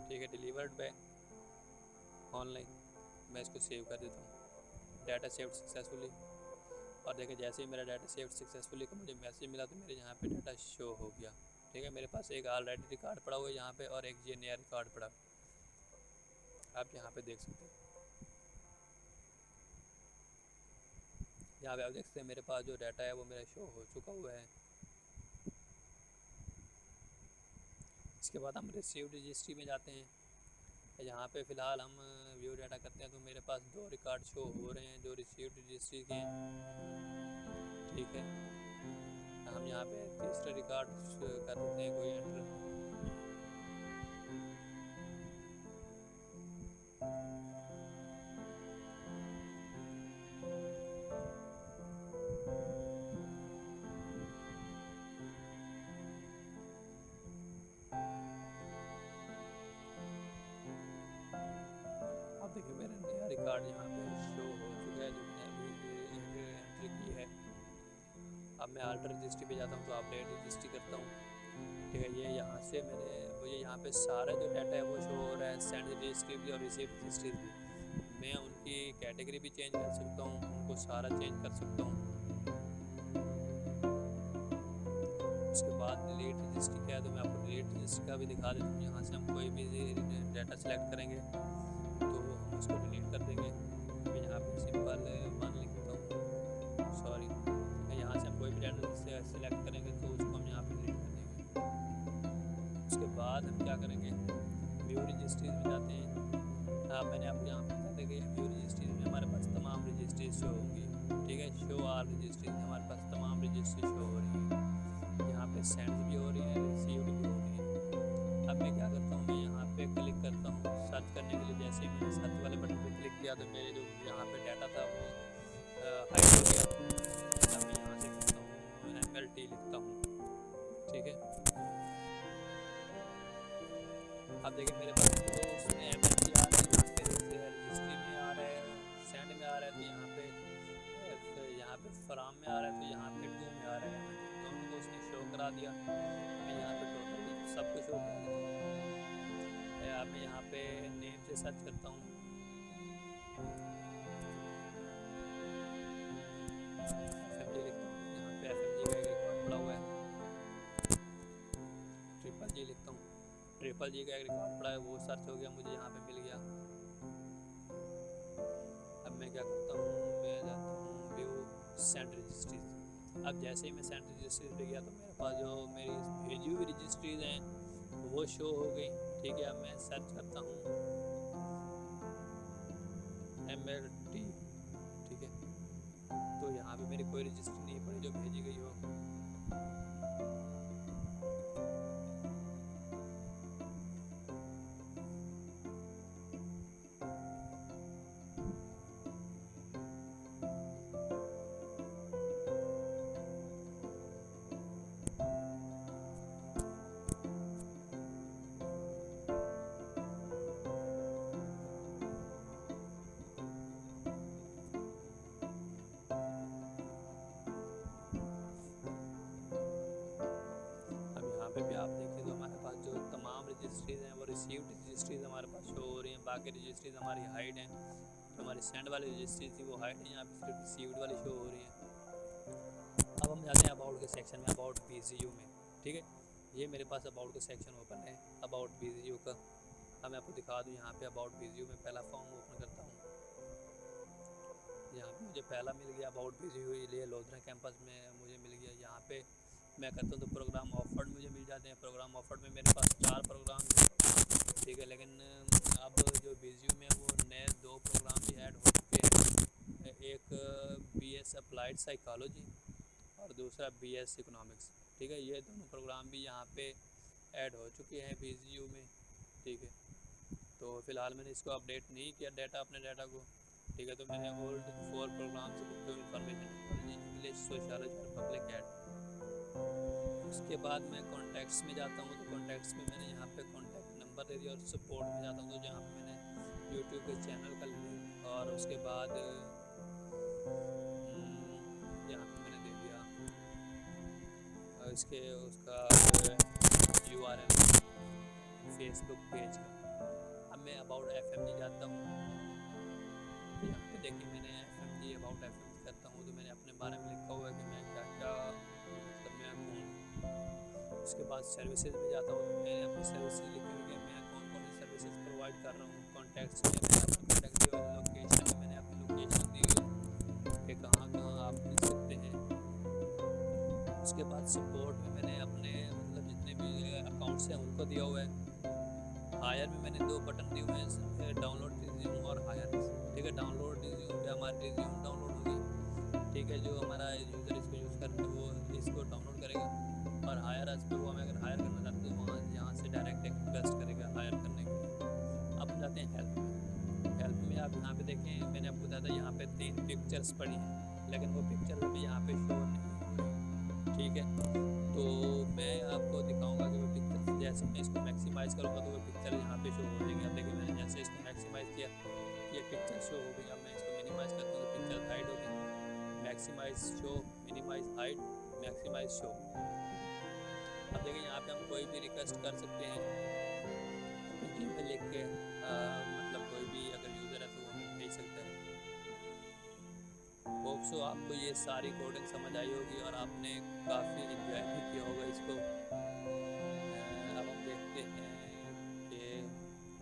ठीक है, डिलीवर्ड बाय ऑनलाइन। मैं इसको सेव कर देता हूँ, डाटा सेव्ड सक्सेसफुली। और देखिए जैसे ही मेरा डाटा सेव्ड सक्सेसफुली का मुझे मैसेज मिला, तो मेरे यहाँ पे डाटा शो हो गया। ठीक है, मेरे पास एक ऑलरेडी रिकॉर्ड पड़ा हुआ है यहाँ पे, और एक ये नया रिकॉर्ड पड़ा, आप यहाँ पे देख सकते हैं। यहाँ पे आप देख सकते हैं मेरे पास जो डाटा है वो मेरा शो हो चुका हुआ है। इसके बाद हम रिसीव्ड रजिस्ट्री में जाते हैं। यहाँ पे फ़िलहाल हम व्यू डाटा करते हैं, तो मेरे पास 2 रिकॉर्ड शो हो रहे हैं जो रिसीव्ड रजिस्ट्री के हैं। ठीक है, हम यहाँ पे तीसरा रिकॉर्ड कर देते हैं कोई एंटर। अब देखिए मेरा नया रिकॉर्ड यहाँ पे शो हो चुका है, जो मैंने अभी एंट्री की है। अब मैं अल्टर रजिस्ट्री पे जाता हूँ, तो अपडेट रजिस्ट्री करता हूँ। ठीक है, ये यहाँ से मुझे यहाँ पे सारा जो डाटा है वो शो हो रहा है, सेंड रजिस्ट्री भी और रिसीव रजिस्ट्री भी। मैं उनकी कैटेगरी भी चेंज कर सकता हूँ, उनको सारा चेंज कर सकता हूँ। उसके बाद डिलीट रजिस्ट्री क्या है, तो मैं आपको डिलीट रजिस्ट्री का भी दिखा देता हूँ। यहाँ से हम कोई भी डाटा सेलेक्ट करेंगे तो हम उसको डिलीट कर देंगे। मैं यहाँ पे सिंपल 1 लिखता हूँ, सॉरी। यहाँ से हम कोई भी डाटा सेलेक्ट करेंगे तो उसको हम यहाँ पे डिलीट कर देंगे। उसके बाद हम क्या करेंगे, व्यू रजिस्ट्रीज में जाते हैं। हाँ, मैंने आपको यहाँ पे बता दें कि व्यू रजिस्ट्रीज में हमारे पास तमाम रजिस्ट्रीज शो होंगी। ठीक है, शो आल रजिस्ट्रीज में हमारे पास तमाम रजिस्ट्री शो हो रही है। यहाँ पे सेंड भी हो रही है, रिसीव्ड भी हो रही है। अब मैं क्या करता हूँ, मैं यहाँ पे क्लिक करता हूँ सर्च करने के लिए। जैसे ही मैंने सर्च वाले बटन पे क्लिक किया, तो मेरे जो यहाँ पे डाटा था वो हाइड हो गया। अब मैं यहाँ से करता हूँ MLT लिखता हूँ। ठीक है, अब देखिए मेरे पास तो उसमें MLT आ रहा है, यहाँ पे रजिस्ट्री में आ रहा है, सेंड में आ रहा है, तो यहाँ पे फ्राम में आ रहा है, तो यहाँ पे टू में आ रहा है। दोनों को उसने शो करा दिया। मैं यहाँ पे टोटल सब कुछ शो करा देता हूँ। अब मैं यहाँ पे नेम से सर्च करता हूँ, FMG लिखता हूँ। यहाँ पे FMG का एक रिकॉर्ड पड़ा हुआ है, ट्रिपल जी लिखता हूँ। ट्रिपल जी का एक रिकॉर्ड पड़ा है, वो सर्च हो गया, मुझे यहाँ पे मिल गया। अब मैं क्या करता हूँ, मैं जाता हूँ व्यू सेंड रजिस्ट्रीज। अब जैसे ही मैं सेंड रजिस्ट्रीज पे गया, तो मेरे पास जो मेरी भेजी हुई रजिस्ट्रीज हैं वो शो हो गई। ठीक है, अब मैं सर्च करता हूँ MLT। ठीक है, तो यहाँ पे मेरी कोई रजिस्ट्री नहीं पड़ी जो भेजी गई हो। भी आप देखें तो हमारे पास जो तमाम रजिस्ट्रीज हैं वो रिसीव्ड रजिस्ट्रीज हमारे पास शो हो रही हैं। बाकी रजिस्ट्रीज हमारी हाइड हैं, जो हमारी सेंड वाली रजिस्ट्री थी वो हाइड है, यहाँ पे सिर्फ रिसीव्ड वाली शो हो रही हैं। अब हम जाते हैं अबाउट के सेक्शन में, अबाउट PCU में। ठीक है, ये मेरे पास अबाउट का सेक्शन ओपन है, अबाउट BZU का। अब मैं आपको दिखा दूँ, यहाँ पे अबाउट BZU में पहला फॉर्म ओपन करता हूँ। यहाँ पे मुझे पहला मिल गया अबाउट BZU, ये लोधरा कैंपस में मुझे मिल गया। यहाँ पे मैं करता हूँ तो प्रोग्राम ऑफर्ड मुझे मिल जाते हैं। प्रोग्राम ऑफर्ड में मेरे पास 4 प्रोग्राम हैं, ठीक है। लेकिन अब जो BZU में वो नए 2 प्रोग्राम भी ऐड हो चुके हैं। एक BS अप्लाइड साइकोलॉजी और दूसरा BS इकोनॉमिक्स, ठीक है। ये दोनों प्रोग्राम भी यहाँ पे ऐड हो चुके हैं BZU में, ठीक है। तो फ़िलहाल मैंने इसको अपडेट नहीं किया अपने डाटा को, ठीक है। तो मैंने ओल्ड 4 प्रोग्राम्स लिखे हुए, इंफॉर्मेशन टेक्नोलॉजी, इंग्लिश, सोशियोलॉजी और पब्लिक एड। उसके बाद मैं कॉन्टैक्ट्स में जाता हूँ, तो कॉन्टैक्ट्स में मैंने यहाँ पे कॉन्टैक्ट नंबर दे दिया। और सपोर्ट में जाता हूँ तो जहाँ पे मैंने यूट्यूब के चैनल का लिंक, और उसके बाद यहाँ पे मैंने दे दिया इसके उसका URL फेसबुक पेज का। अब मैं अबाउट FMG जाता हूँ, तो यहाँ पे देखिए मैंने FMG अबाउट FMG करता हूँ तो मैंने अपने बारे में लिखा हुआ है कि मैं क्या क्या मतलब मैं कौन। उसके बाद सर्विसेज में जाता हूँ तो मैंने अपनी सर्विसेज लिखी हुई है, मैं कौन कौन सी सर्विसेज प्रोवाइड कर रहा हूँ। कॉन्टैक्ट्स में मैंने अपना कॉन्टैक्ट दिया हुआ है, लोकेशन में मैंने अपनी लोकेशन दी हुई है कि कहाँ कहाँ आप मिल सकते हैं। उसके बाद सपोर्ट में मैंने अपने मतलब जितने भी अकाउंट्स हैं उनको दिया हुआ है। हायर में मैंने 2 बटन दिए हुए हैं, डाउनलोड रिज्यूम और हायर, ठीक है। डाउनलोड रिज्यूम पे हमारी रिज्यूम डाउनलोड होगी, ठीक है। जो हमारा यूज़र इसको यूज़ करता है वो इसको डाउनलोड करेगा, और हायर एज पे वो हमें अगर हायर करना चाहते हैं तो वहाँ यहाँ से डायरेक्ट एक रिक्वेस्ट करेगा हायर करने के लिए। अब जाते हैं हेल्प में। हेल्प में आप यहाँ पे देखें, मैंने आपको बताया था यहाँ पे 3 पिक्चर्स पड़ी हैं, लेकिन वो पिक्चर भी यहाँ पे शो नहीं हो रही, ठीक है। तो मैं आपको दिखाऊंगा कि वो पिक्चर जैसे मैं इसको मैक्सिमाइज़ करूँगा तो वो पिक्चर यहाँ पे शो हो जाएंगे। अब देखिए मैंने जैसे इसको मैक्सिमाइज़ किया, ये पिक्चर शो हो गई। अब मैं इसको मिनिमाइज़ करता हूँ तो पिक्चर हाइड होगी। Maximize show, minimize hide, maximize show. अब देखिए यहाँ पे हम कोई भी रिक्वेस्ट कर सकते हैं अपने जीमेल लिख के, मतलब कोई भी अगर यूज़र है तो वो हमें भेज सकता है। होप सो आपको ये सारी कोडिंग समझ आई होगी और आपने काफ़ी इंजॉय भी किया होगा इसको। अब हम देखते हैं कि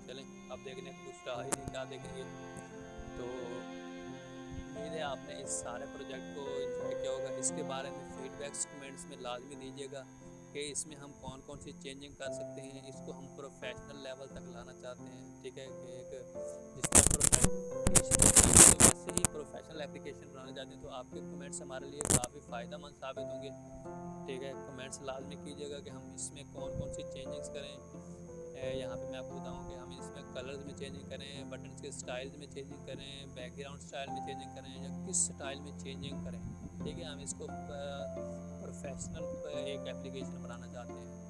चलें, अब देखने को कुछ रहा ही नहीं, क्या देखेंगे। तो उम्मीद है आपने इस सारे प्रोजेक्ट को इंजॉय किया होगा। इसके बारे में फीडबैक्स कमेंट्स में लाजमी दीजिएगा कि इसमें हम कौन कौन सी चेंजिंग कर सकते हैं। इसको हम प्रोफेशनल लेवल तक लाना चाहते हैं, ठीक है। कि एक जिस तरह प्रोफेशनल वैसे ही प्रोफेशनल एप्लीकेशन बनाना चाहते हैं, तो आपके कमेंट्स हमारे लिए काफ़ी फ़ायदेमंद साबित होंगे, ठीक है। कमेंट्स लाजमी कीजिएगा कि हम इसमें कौन कौन सी चेंजिंग्स करें। यहाँ पे मैं आपको बताऊँ कि हम इसमें कलर्स में चेंजिंग करें, बटन्स के स्टाइल्स में चेंजिंग करें, बैकग्राउंड स्टाइल में चेंजिंग करें, या किस स्टाइल में चेंजिंग करें, ठीक है। हम इसको प्रोफेशनल एक एप्लीकेशन बनाना चाहते हैं।